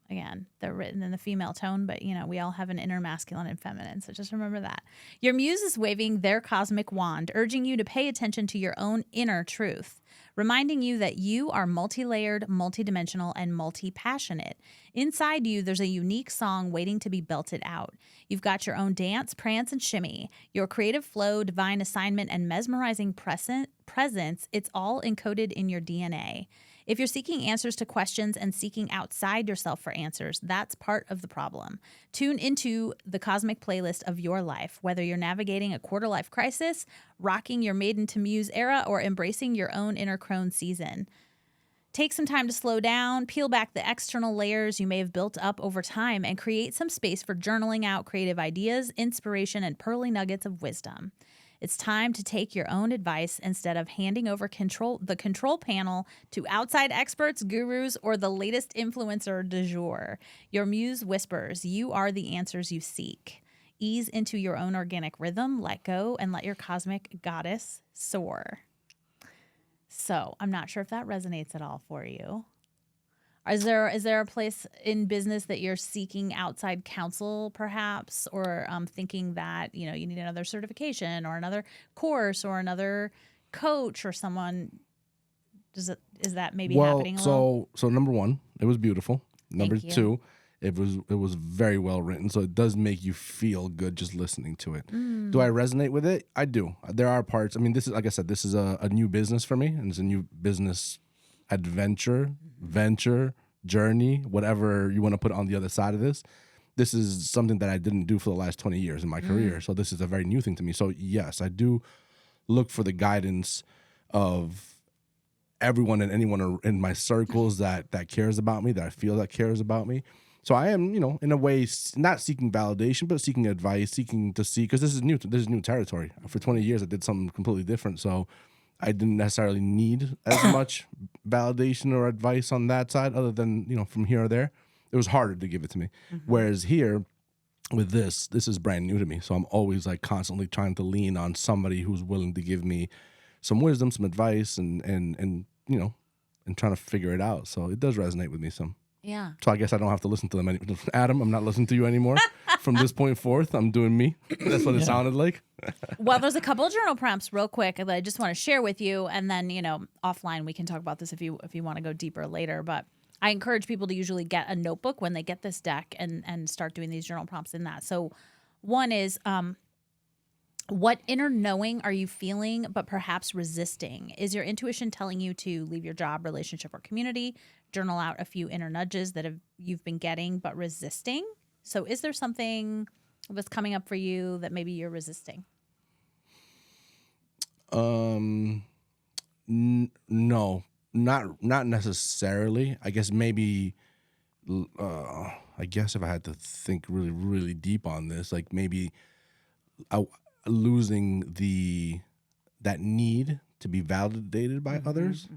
Again, they're written in the female tone, but, we all have an inner masculine and feminine, so just remember that. Your muse is waving their cosmic wand, urging you to pay attention to your own inner truth, reminding you that you are multi-layered, multidimensional, and multi-passionate. Inside you, there's a unique song waiting to be belted out. You've got your own dance, prance, and shimmy. Your creative flow, divine assignment, and mesmerizing presence, it's all encoded in your DNA. If you're seeking answers to questions and seeking outside yourself for answers, that's part of the problem. Tune into the cosmic playlist of your life, whether you're navigating a quarter-life crisis, rocking your maiden to muse era, or embracing your own inner crone season. Take some time to slow down, peel back the external layers you may have built up over time, and create some space for journaling out creative ideas, inspiration, and pearly nuggets of wisdom. It's time to take your own advice instead of handing over the control panel to outside experts, gurus, or the latest influencer du jour. Your muse whispers, you are the answers you seek. Ease into your own organic rhythm, let go, and let your cosmic goddess soar. So I'm not sure if that resonates at all for you. Is there a place in business that you're seeking outside counsel, perhaps, or thinking that you need another certification or another course or another coach or someone? Is that maybe happening a little? So number one, it was beautiful. Number Thank you. two, it was very well written, so it does make you feel good just listening to it. Do I resonate with it? I do. There are parts. I mean, this is, like I said, this is a new business for me, and it's a new business adventure, venture, journey, whatever you want to put on the other side of this. This is something that I didn't do for the last 20 years in my career. So this is a very new thing to me. So yes, I do look for the guidance of everyone and anyone in my circles that cares about me, that I feel that cares about me. So I am, in a way, not seeking validation, but seeking advice, seeking to see, because this is new territory. For 20 years, I did something completely different. So I didn't necessarily need as much validation or advice on that side, other than, from here or there. It was harder to give it to me. Whereas here, with this is brand new to me. So I'm always constantly trying to lean on somebody who's willing to give me some wisdom, some advice, and trying to figure it out. So it does resonate with me some. Yeah. So I guess I don't have to listen to them anymore. Adam, I'm not listening to you anymore. From this point forth, I'm doing me. That's what it sounded like. Well, there's a couple of journal prompts real quick that I just want to share with you. And then, offline, we can talk about this if you want to go deeper later. But I encourage people to usually get a notebook when they get this deck and start doing these journal prompts in that. So one is, what inner knowing are you feeling but perhaps resisting? Is your intuition telling you to leave your job, relationship, or community? Journal out a few inner nudges that you've been getting but resisting. So is there something that's coming up for you that maybe you're resisting? No, not necessarily. I guess maybe, if I had to think really, really deep on this, maybe losing that need to be validated by others.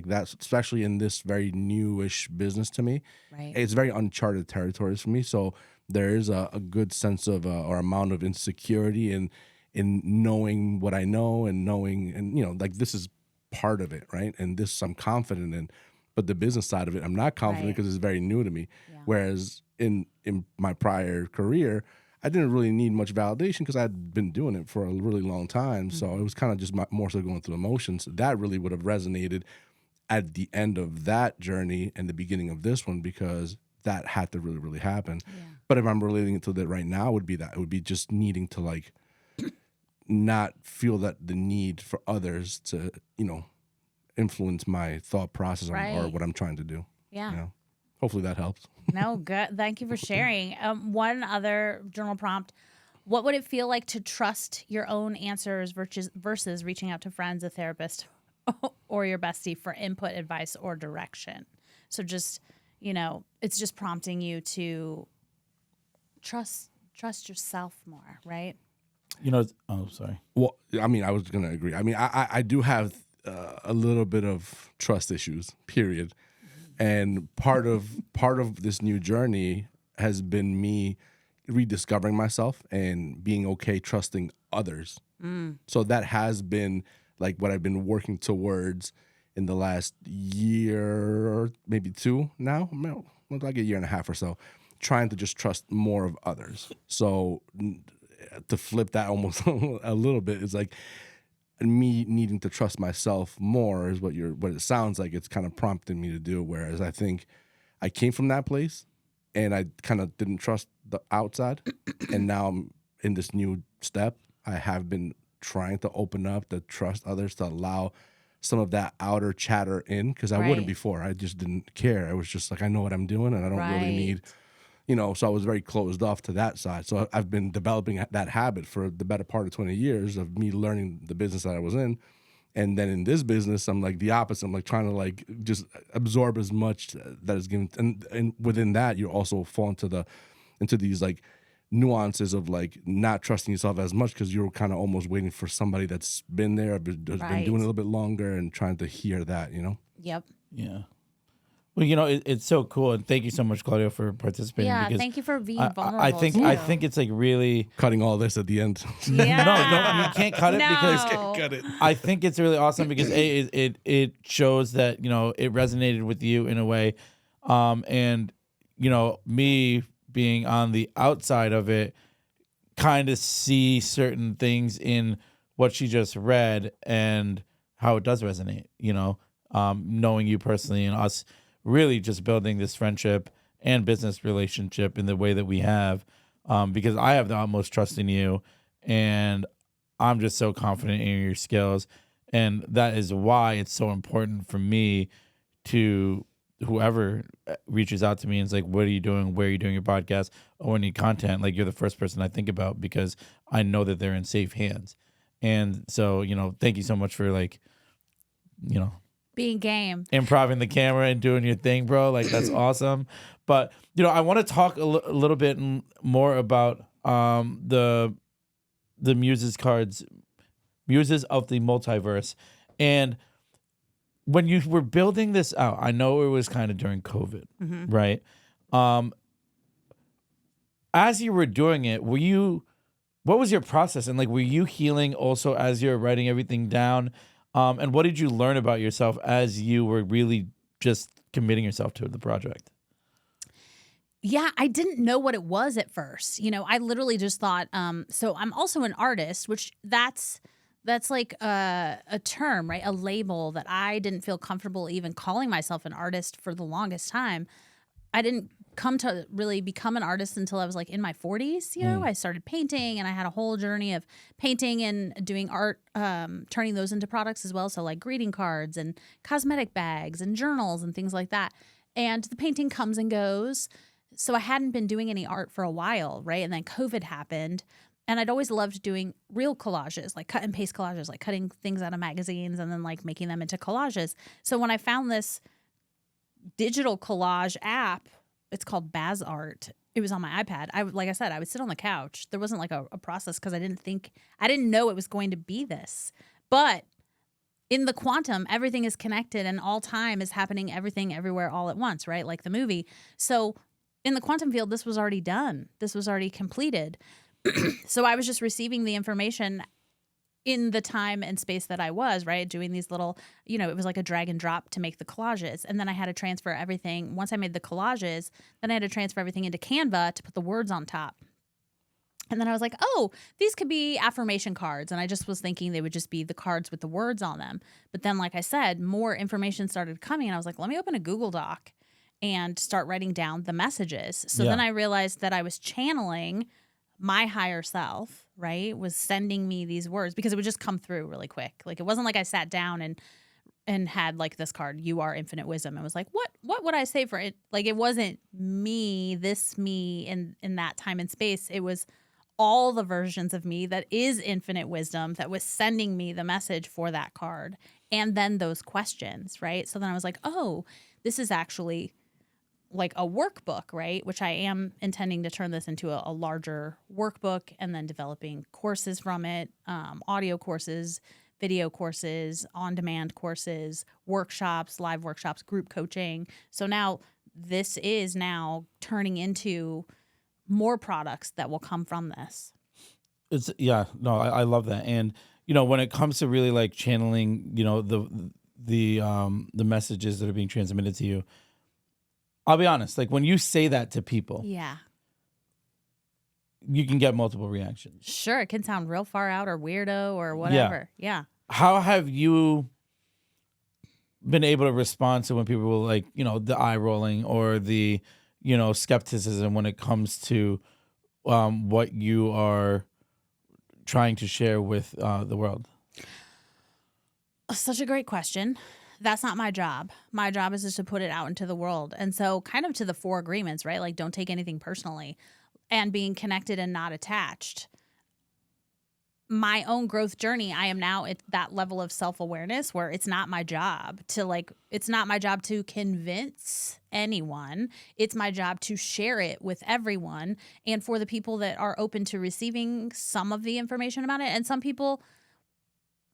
That's especially in this very newish business to me. Right. It's very uncharted territories for me. So there is a good sense of or amount of insecurity in knowing what I know and knowing, and this is part of it, right? And this I'm confident in, but the business side of it, I'm not confident because it's very new to me. Yeah. Whereas in my prior career, I didn't really need much validation because I'd been doing it for a really long time. So it was kind of just more so going through emotions. That really would have resonated at the end of that journey and the beginning of this one, because that had to really, really happen. Yeah. But if I'm relating it to that right now, it would be just needing to not feel that the need for others to, influence my thought process or what I'm trying to do. Yeah. Hopefully that helps. No, good. Thank you for sharing. One other journal prompt. What would it feel like to trust your own answers versus reaching out to friends, a therapist, or your bestie for input, advice, or direction? So just, it's just prompting you to trust yourself more, right? Sorry. Well, I mean, I was going to agree. I mean, I do have a little bit of trust issues, period. And part of this new journey has been me rediscovering myself and being okay trusting others. So that has been like what I've been working towards in the last year or maybe two now, like a year and a half or so, trying to just trust more of others. So to flip that almost a little bit is like me needing to trust myself more is what it sounds like it's kind of prompting me to do. Whereas I think I came from that place and I kind of didn't trust the outside. And now I'm in this new step. I have been trying to open up, to trust others, to allow some of that outer chatter in, because I wouldn't before. I just didn't care. I was just like, I know what I'm doing and I don't really need, so I was very closed off to that side. So I've been developing that habit for the better part of 20 years of me learning the business that I was in. And then in this business, I'm like the opposite. I'm like trying to like just absorb as much that is given. And within that, you also fall into these like nuances of like not trusting yourself as much because you're kind of almost waiting for somebody that's been there, has been doing it a little bit longer and trying to hear that, Yep. Yeah. Well, it's so cool, and thank you so much, Claudio, for participating. Yeah, because thank you for being vulnerable. I think it's like really cutting all this at the end. Yeah. no, you can't cut it because Cut it. I think it's really awesome because it shows that it resonated with you in a way, and me being on the outside of it, kind of see certain things in what she just read and how it does resonate. Knowing you personally and us really just building this friendship and business relationship in the way that we have, because I have the utmost trust in you and I'm just so confident in your skills. And that is why it's so important for me to whoever reaches out to me and is like, what are you doing? Where are you doing your podcast? Oh, I need content. Like, you're the first person I think about because I know that they're in safe hands. And so, thank you so much for being game, improving the camera and doing your thing, bro. Like, that's awesome. But, I want to talk a little bit more about the Muses cards, Muses of the Multiverse. And when you were building this out, I know it was kind of during COVID, right? As you were doing it, what was your process? And like, were you healing also as you're writing everything down? And what did you learn about yourself as you were really just committing yourself to the project? Yeah, I didn't know what it was at first. I literally just thought, so I'm also an artist, which that's like a term, right? A label that I didn't feel comfortable even calling myself an artist for the longest time. I didn't come to really become an artist until I was like in my 40s. I started painting and I had a whole journey of painting and doing art, turning those into products as well. So like greeting cards and cosmetic bags and journals and things like that. And the painting comes and goes. So I hadn't been doing any art for a while, right? And then COVID happened. And I'd always loved doing real collages, like cut and paste collages, like cutting things out of magazines and then like making them into collages. So when I found this digital collage app, it's called Baz Art. It was on my iPad. Like I said, I would sit on the couch. There wasn't like a process because I didn't know it was going to be this. But in the quantum, everything is connected and all time is happening, everything, everywhere, all at once, right? Like the movie. So in the quantum field, this was already done. This was already completed. So I was just receiving the information in the time and space that I was, right? Doing these little, it was like a drag and drop to make the collages. And then I had to transfer everything. Once I made the collages, then I had to transfer everything into Canva to put the words on top. And then I was like, oh, these could be affirmation cards. And I just was thinking they would just be the cards with the words on them. But then, like I said, more information started coming. And I was like, let me open a Google Doc and start writing down the messages. So then I realized that I was channeling my higher self, right, was sending me these words because it would just come through really quick. Like, it wasn't like I sat down and had like this card, you are infinite wisdom. It was like, what would I say for it? Like, it wasn't me in that time and space. It was all the versions of me that is infinite wisdom that was sending me the message for that card. And then those questions, right? So then I was like, oh, this is actually like a workbook, right? Which I am intending to turn this into a larger workbook and then developing courses from it, audio courses, video courses, on-demand courses, workshops, live workshops, group coaching. So now this is now turning into more products that will come from this. It's I love that. And when it comes to really like channeling, the messages that are being transmitted to you, I'll be honest, like when you say that to people, Yeah. you can get multiple reactions. Sure, it can sound real far out or weirdo or whatever. Yeah. How have you been able to respond to when people will like, the eye rolling or the, skepticism when it comes to what you are trying to share with the world? Such a great question. That's not my job. My job is just to put it out into the world. And so kind of to the 4 agreements, right? Like don't take anything personally and being connected and not attached. My own growth journey, I am now at that level of self-awareness where it's not my job to convince anyone. It's my job to share it with everyone. And for the people that are open to receiving some of the information about it, and some people,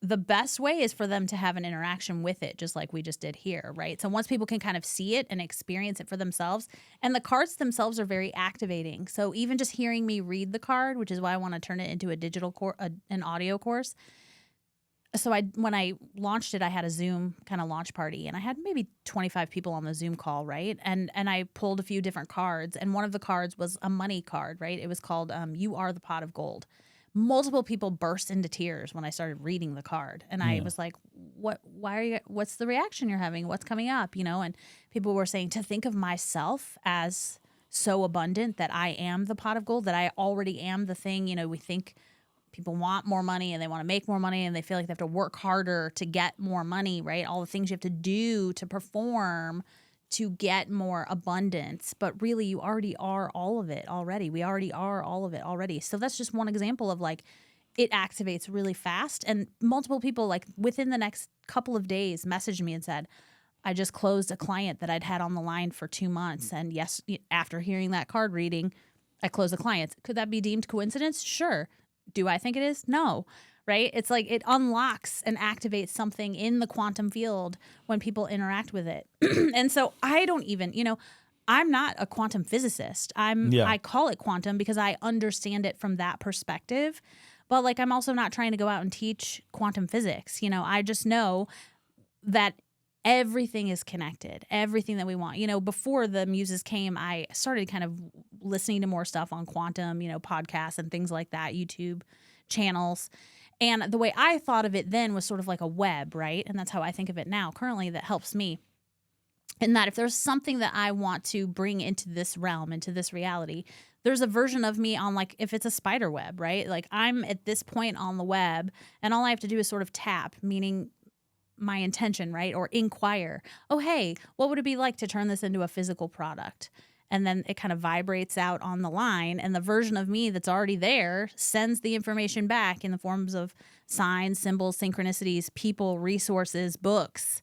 the best way is for them to have an interaction with it, just like we just did here, right? So once people can kind of see it and experience it for themselves, and the cards themselves are very activating. So even just hearing me read the card, which is why I want to turn it into a digital an audio course. So when I launched it, I had a Zoom kind of launch party, and I had maybe 25 people on the Zoom call, right? And I pulled a few different cards, and one of the cards was a money card, right? It was called "You Are the Pot of Gold." Multiple people burst into tears when I started reading the card. And I was like, what's the reaction you're having? What's coming up? And people were saying to think of myself as so abundant that I am the pot of gold, that I already am the thing. We think people want more money and they want to make more money and they feel like they have to work harder to get more money, right? All the things you have to do to perform to get more abundance, but really you already are all of it already. We already are all of it already. So that's just one example of like, it activates really fast. And multiple people like within the next couple of days messaged me and said, I just closed a client that I'd had on the line for 2 months. And yes, after hearing that card reading, I closed the client. Could that be deemed coincidence? Sure. Do I think it is? No. Right? It's like it unlocks and activates something in the quantum field when people interact with it. And so I don't even, I'm not a quantum physicist. I call it quantum because I understand it from that perspective. But like, I'm also not trying to go out and teach quantum physics. I just know that everything is connected, everything that we want. Before the Muses came, I started kind of listening to more stuff on quantum, podcasts and things like that, YouTube channels. And the way I thought of it then was sort of like a web, right? And that's how I think of it now currently that helps me. And that if there's something that I want to bring into this realm, into this reality, there's a version of me on like, if it's a spider web, right? Like I'm at this point on the web and all I have to do is sort of tap, meaning my intention, right? Or inquire. Oh, hey, what would it be like to turn this into a physical product? And then it kind of vibrates out on the line, and the version of me that's already there sends the information back in the forms of signs, symbols, synchronicities, people, resources, books,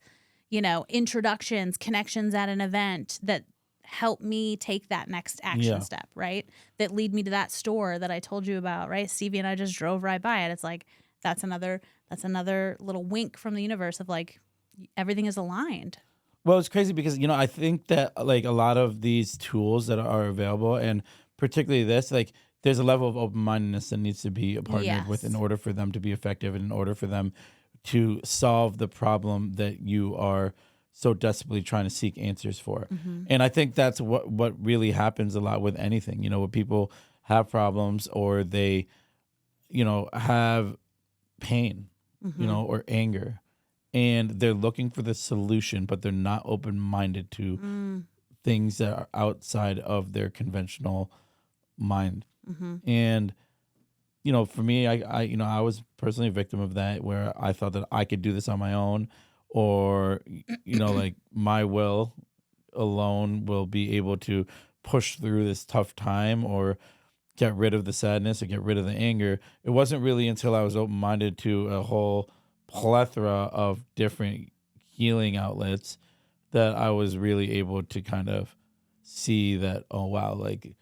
introductions, connections at an event that help me take that next action step, right? That lead me to that store that I told you about, right? Stevie and I just drove right by it. It's like, that's another little wink from the universe of like, everything is aligned. Well, it's crazy because, I think that like a lot of these tools that are available, and particularly this, like there's a level of open-mindedness that needs to be partnered with in order for them to be effective and in order for them to solve the problem that you are so desperately trying to seek answers for. Mm-hmm. And I think that's what really happens a lot with anything, when people have problems or they, have pain, or anger. And they're looking for the solution, but they're not open-minded to things that are outside of their conventional mind. Mm-hmm. And, for me, I was personally a victim of that, where I thought that I could do this on my own, or, like my will alone will be able to push through this tough time or get rid of the sadness or get rid of the anger. It wasn't really until I was open-minded to a whole plethora of different healing outlets that I was really able to kind of see that, oh, wow, like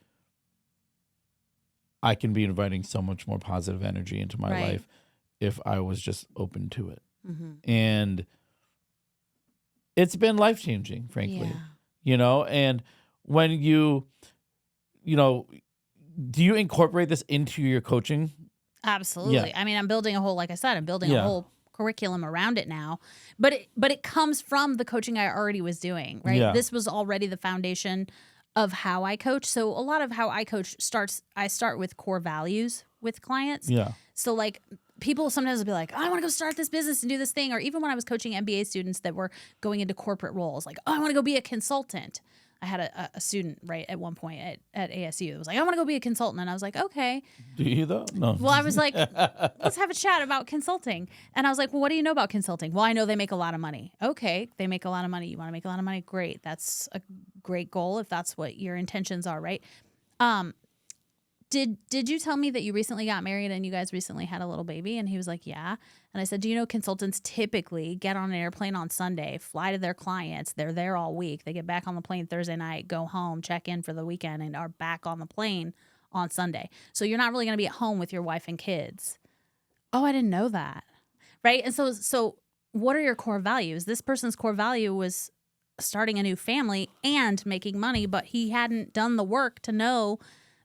I can be inviting so much more positive energy into my Right. life if I was just open to it. Mm-hmm. And it's been life-changing, frankly, Yeah. you know? And when you know, do you incorporate this into your coaching? Absolutely. Yeah. I mean, I'm building a whole, like I said, I'm building a Yeah. whole curriculum around it now. But it comes from the coaching I already was doing, right? Yeah. This was already the foundation of how I coach. So a lot of how I coach I start with core values with clients. Yeah. So like people sometimes will be like, oh, I want to go start this business and do this thing. Or even when I was coaching MBA students that were going into corporate roles, like, oh, I want to go be a consultant. I had a student right at one point at ASU that was like, I want to go be a consultant. And I was like, okay. Do you though? No. Well, I was like, let's have a chat about consulting. And I was like, well, what do you know about consulting? Well, I know they make a lot of money. Okay, they make a lot of money. You want to make a lot of money? Great. That's a great goal if that's what your intentions are, right? Did you tell me that you recently got married and you guys recently had a little baby? And he was like, yeah. And I said, do you know consultants typically get on an airplane on Sunday, fly to their clients. They're there all week. They get back on the plane Thursday night, go home, check in for the weekend, and are back on the plane on Sunday. So you're not really going to be at home with your wife and kids. Oh, I didn't know that. Right? And so what are your core values? This person's core value was starting a new family and making money, but he hadn't done the work to know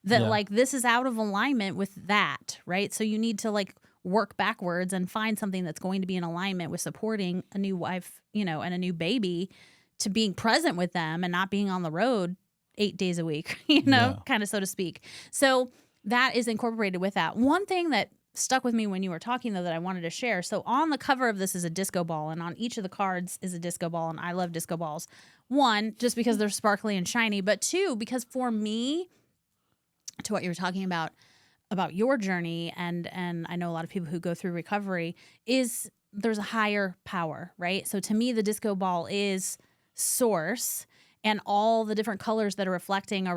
that like this is out of alignment with that, right? So you need to like work backwards and find something that's going to be in alignment with supporting a new wife, you know, and a new baby, to being present with them and not being on the road 8 days a week, you know, kind of so to speak. So that is incorporated with that. One thing that stuck with me when you were talking though that I wanted to share. So on the cover of this is a disco ball, and on each of the cards is a disco ball, and I love disco balls. One, just because they're sparkly and shiny, but two, because for me, to what you were talking about your journey, and I know a lot of people who go through recovery, is there's a higher power, right? So to me, the disco ball is source, and all the different colors that are reflecting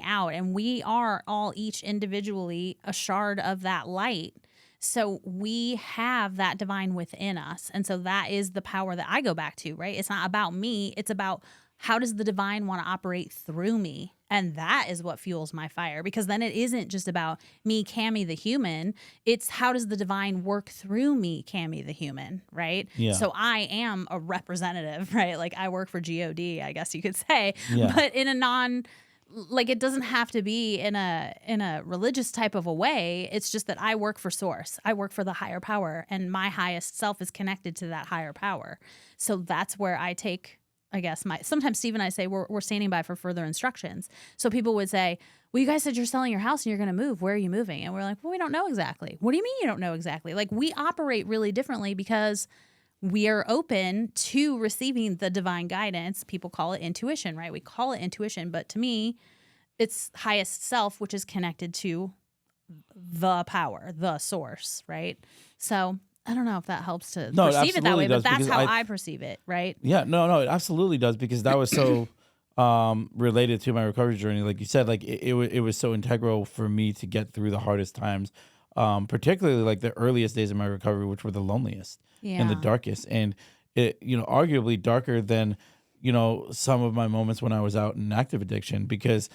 out, and we are all each individually a shard of that light. So we have that divine within us, and so that is the power that I go back to, right? It's not about me, it's about how does the divine want to operate through me? And that is what fuels my fire, because then it isn't just about me, Kammie the human. It's how does the divine work through me, Kammie the human, right? Yeah. So I am a representative, right? Like I work for God, I guess you could say, Yeah. but in a like it doesn't have to be in a religious type of a way. It's just that I work for source. I work for the higher power, and my highest self is connected to that higher power. So that's where I take, I guess, sometimes Steve and I say we're standing by for further instructions. So people would say, well, you guys said you're selling your house and you're going to move. Where are you moving? And we're like, well, we don't know exactly. What do you mean you don't know exactly? Like we operate really differently because we are open to receiving the divine guidance. People call it intuition, right? We call it intuition, but to me, it's highest self, which is connected to the power, the source, right? So I don't know if that helps to perceive it that way, but that's how I perceive it, right? Yeah, no, it absolutely does, because that was so related to my recovery journey. Like you said, like it was so integral for me to get through the hardest times, particularly like the earliest days of my recovery, which were the loneliest and the darkest, and it, you know, arguably darker than, you know, some of my moments when I was out in active addiction, because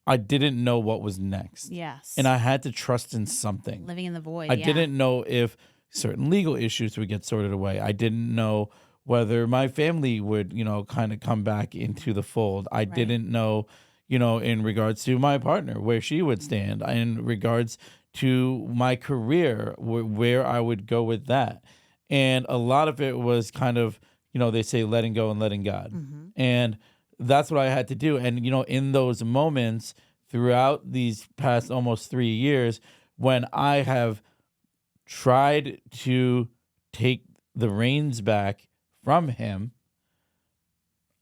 I didn't know what was next. Yes. And I had to trust in something. Living in the void. I didn't know if certain legal issues would get sorted away. I didn't know whether my family would, you know, kind of come back into the fold. I didn't know, you know, in regards to my partner, where she would stand, in regards to my career, where I would go with that. And a lot of it was kind of, you know, they say letting go and letting God. Mm-hmm. And that's what I had to do. And, you know, in those moments throughout these past almost 3 years, when I have tried to take the reins back from him,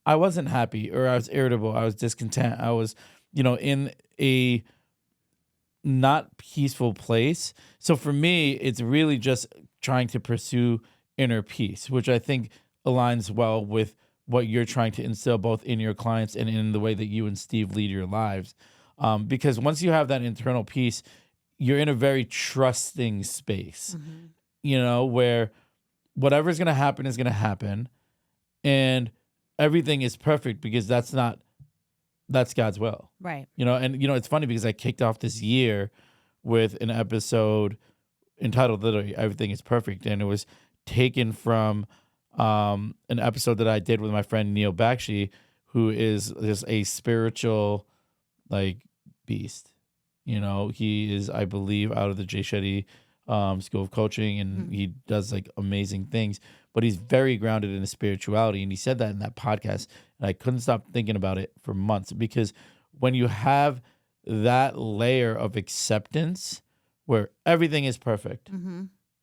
I wasn't happy, or I was irritable. I was discontent. I was, you know, in a not peaceful place. So for me, it's really just trying to pursue inner peace, which I think aligns well with what you're trying to instill both in your clients and in the way that you and Steve lead your lives. Because once you have that internal peace, you're in a very trusting space, you know, where whatever's going to happen is going to happen. And everything is perfect because that's God's will. Right. And it's funny because I kicked off this year with an episode entitled literally Everything is Perfect. And it was taken from an episode that I did with my friend Neil Bakshi, who is just a spiritual beast. He is, I believe, out of the Jay Shetty School of Coaching, and he does amazing things, but he's very grounded in his spirituality. And he said that in that podcast, and I couldn't stop thinking about it for months, because when you have that layer of acceptance where everything is perfect,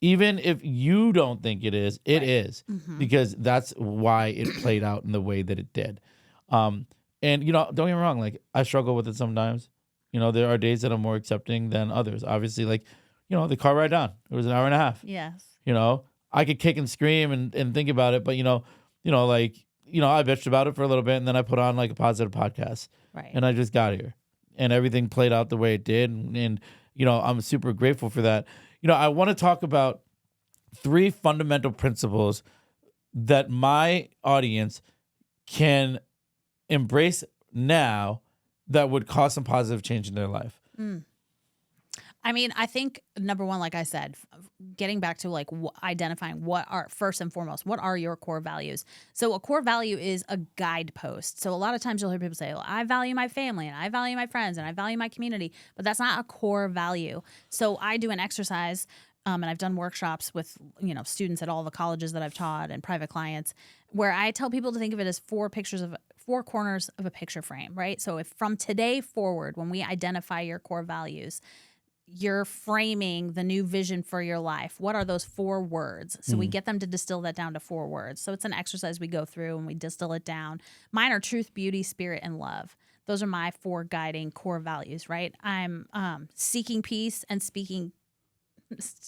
even if you don't think it is, it is, because that's why it played out in the way that it did. And don't get me wrong, I struggle with it sometimes. There are days that I'm more accepting than others. Obviously, the car ride down, it was an hour and a half. Yes. I could kick and scream and think about it, but I bitched about it for a little bit, and then I put on a positive podcast. Right. And I just got here, and everything played out the way it did. And I'm super grateful for that. I want to talk about 3 fundamental principles that my audience can embrace now that would cause some positive change in their life. I mean, I think number one, like I said, getting back to identifying what are, first and foremost, what are your core values? So a core value is a guidepost. So a lot of times you'll hear people say, well, I value my family and I value my friends and I value my community, but that's not a core value. So I do an exercise, and I've done workshops with, students at all the colleges that I've taught and private clients, where I tell people to think of it as 4 corners of a picture frame, right? So if from today forward, when we identify your core values, you're framing the new vision for your life. What are those 4 words? So we get them to distill that down to 4 words. So it's an exercise we go through and we distill it down. Mine are truth, beauty, spirit, and love. Those are my 4 guiding core values, right? I'm seeking peace and speaking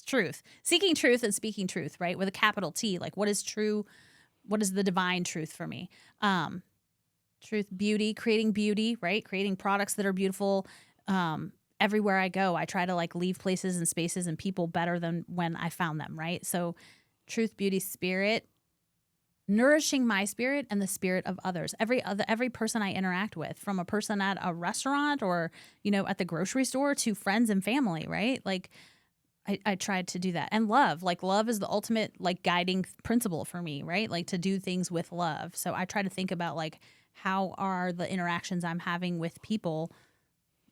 truth. Seeking truth and speaking truth, right? With a capital T. What is true? What is the divine truth for me? Truth, beauty, creating beauty, right? Creating products that are beautiful. Everywhere I go, I try to leave places and spaces and people better than when I found them, right? So truth, beauty, spirit, nourishing my spirit and the spirit of others. Every person I interact with, from a person at a restaurant or, at the grocery store to friends and family, right? I tried to do that. And love, love is the ultimate guiding principle for me, right? To do things with love. So I try to think about how are the interactions I'm having with people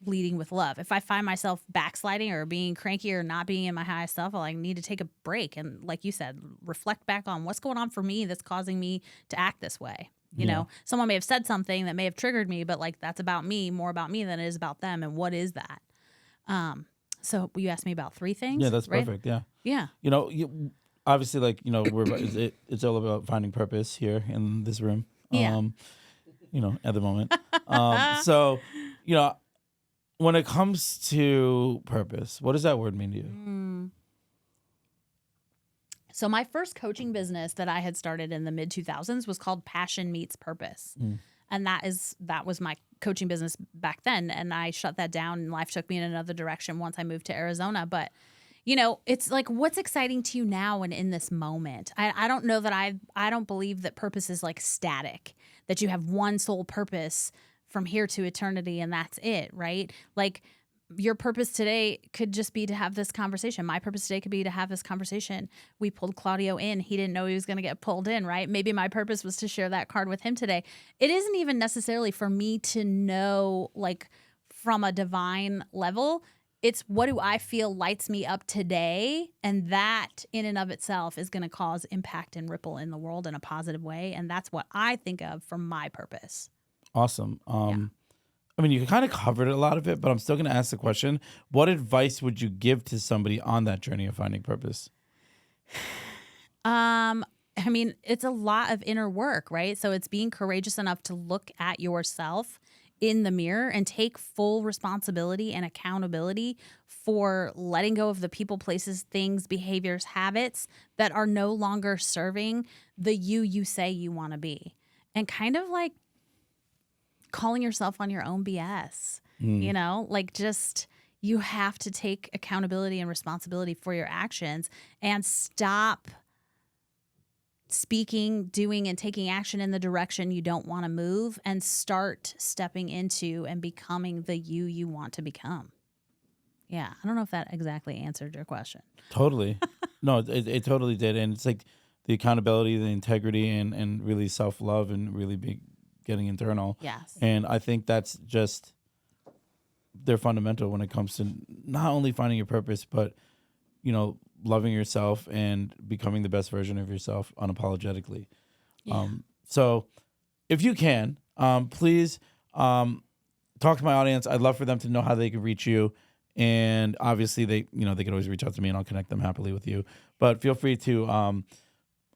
leading with love. If I find myself backsliding or being cranky or not being in my highest self, I need to take a break and, like you said, reflect back on what's going on for me that's causing me to act this way. You know, someone may have said something that may have triggered me, but that's about me, more about me than it is about them. And what is that? So you asked me about 3 things. Yeah, that's right? perfect. Yeah. Yeah. Obviously, it's all about finding purpose here in this room. Yeah. At the moment. So, when it comes to purpose, what does that word mean to you? So my first coaching business that I had started in the mid 2000s was called Passion Meets Purpose. And that was my coaching business back then. And I shut that down and life took me in another direction once I moved to Arizona. But, it's what's exciting to you now and in this moment? I don't know that I don't believe that purpose is static, that you have one sole purpose from here to eternity and that's it, right? Your purpose today could just be to have this conversation. My purpose today could be to have this conversation. We pulled Claudio in. He didn't know he was going to get pulled in, right? Maybe my purpose was to share that card with him today. It isn't even necessarily for me to know, from a divine level. It's what do I feel lights me up today? And that in and of itself is going to cause impact and ripple in the world in a positive way. And that's what I think of for my purpose. Awesome. You kind of covered a lot of it, but I'm still going to ask the question. What advice would you give to somebody on that journey of finding purpose? It's a lot of inner work, right? So it's being courageous enough to look at yourself in the mirror and take full responsibility and accountability for letting go of the people, places, things, behaviors, habits that are no longer serving the you say you want to be. And kind of calling yourself on your own BS, you have to take accountability and responsibility for your actions and stop speaking, doing, and taking action in the direction you don't want to move, and start stepping into and becoming the you want to become. Yeah, I don't know if that exactly answered your question. Totally. No, it totally did. And it's like the accountability, the integrity, and really self-love, and really getting internal. Yes. And I think that's just, they're fundamental when it comes to not only finding your purpose, but, you know, loving yourself and becoming the best version of yourself unapologetically. Yeah. So if you can, please talk to my audience. I'd love for them to know how they can reach you. And obviously they could always reach out to me and I'll connect them happily with you. But feel free to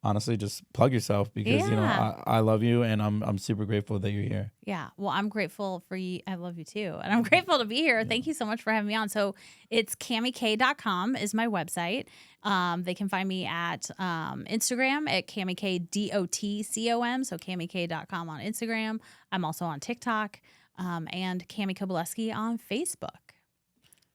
honestly just plug yourself, because you know I love you, and I'm super grateful that you're here. Yeah. Well, I'm grateful for you. I love you too. And I'm grateful to be here. Thank you so much for having me on. So it's KammieK.com is my website. They can find me at Instagram at KammieK.com. So KammieK.com on Instagram. I'm also on TikTok, and Kammie Kobyleski on Facebook.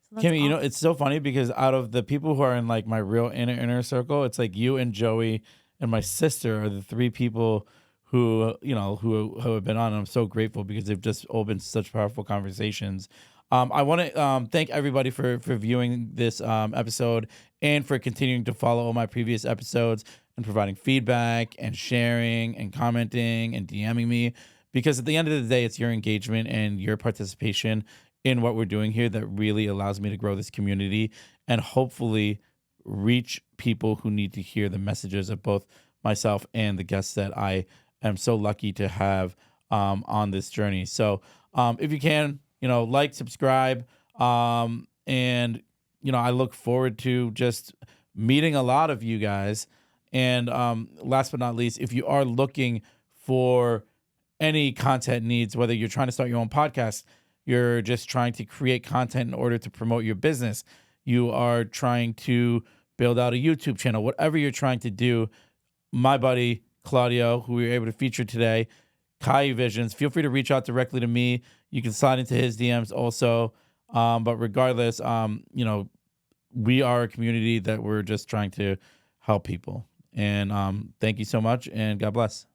So Kammie, you know, it's so funny because out of the people who are in like my real inner circle, it's like you and Joey and my sister are the three people who, you know, who have been on. And I'm so grateful because they've just all been such powerful conversations. I want to thank everybody for viewing this episode, and for continuing to follow all my previous episodes and providing feedback and sharing and commenting and DMing me, because at the end of the day, it's your engagement and your participation in what we're doing here that really allows me to grow this community and hopefully reach people who need to hear the messages of both myself and the guests that I am so lucky to have on this journey. So if you can, you know, like, subscribe, and, you know, I look forward to just meeting a lot of you guys. And last but not least, if you are looking for any content needs, whether you're trying to start your own podcast, you're just trying to create content in order to promote your business, you are trying to build out a YouTube channel, whatever you're trying to do, my buddy Claudio, who we were able to feature today, Kai Visions, feel free to reach out directly to me. You can slide into his DMs also. But regardless, you know, we are a community that we're just trying to help people. And thank you so much, and God bless.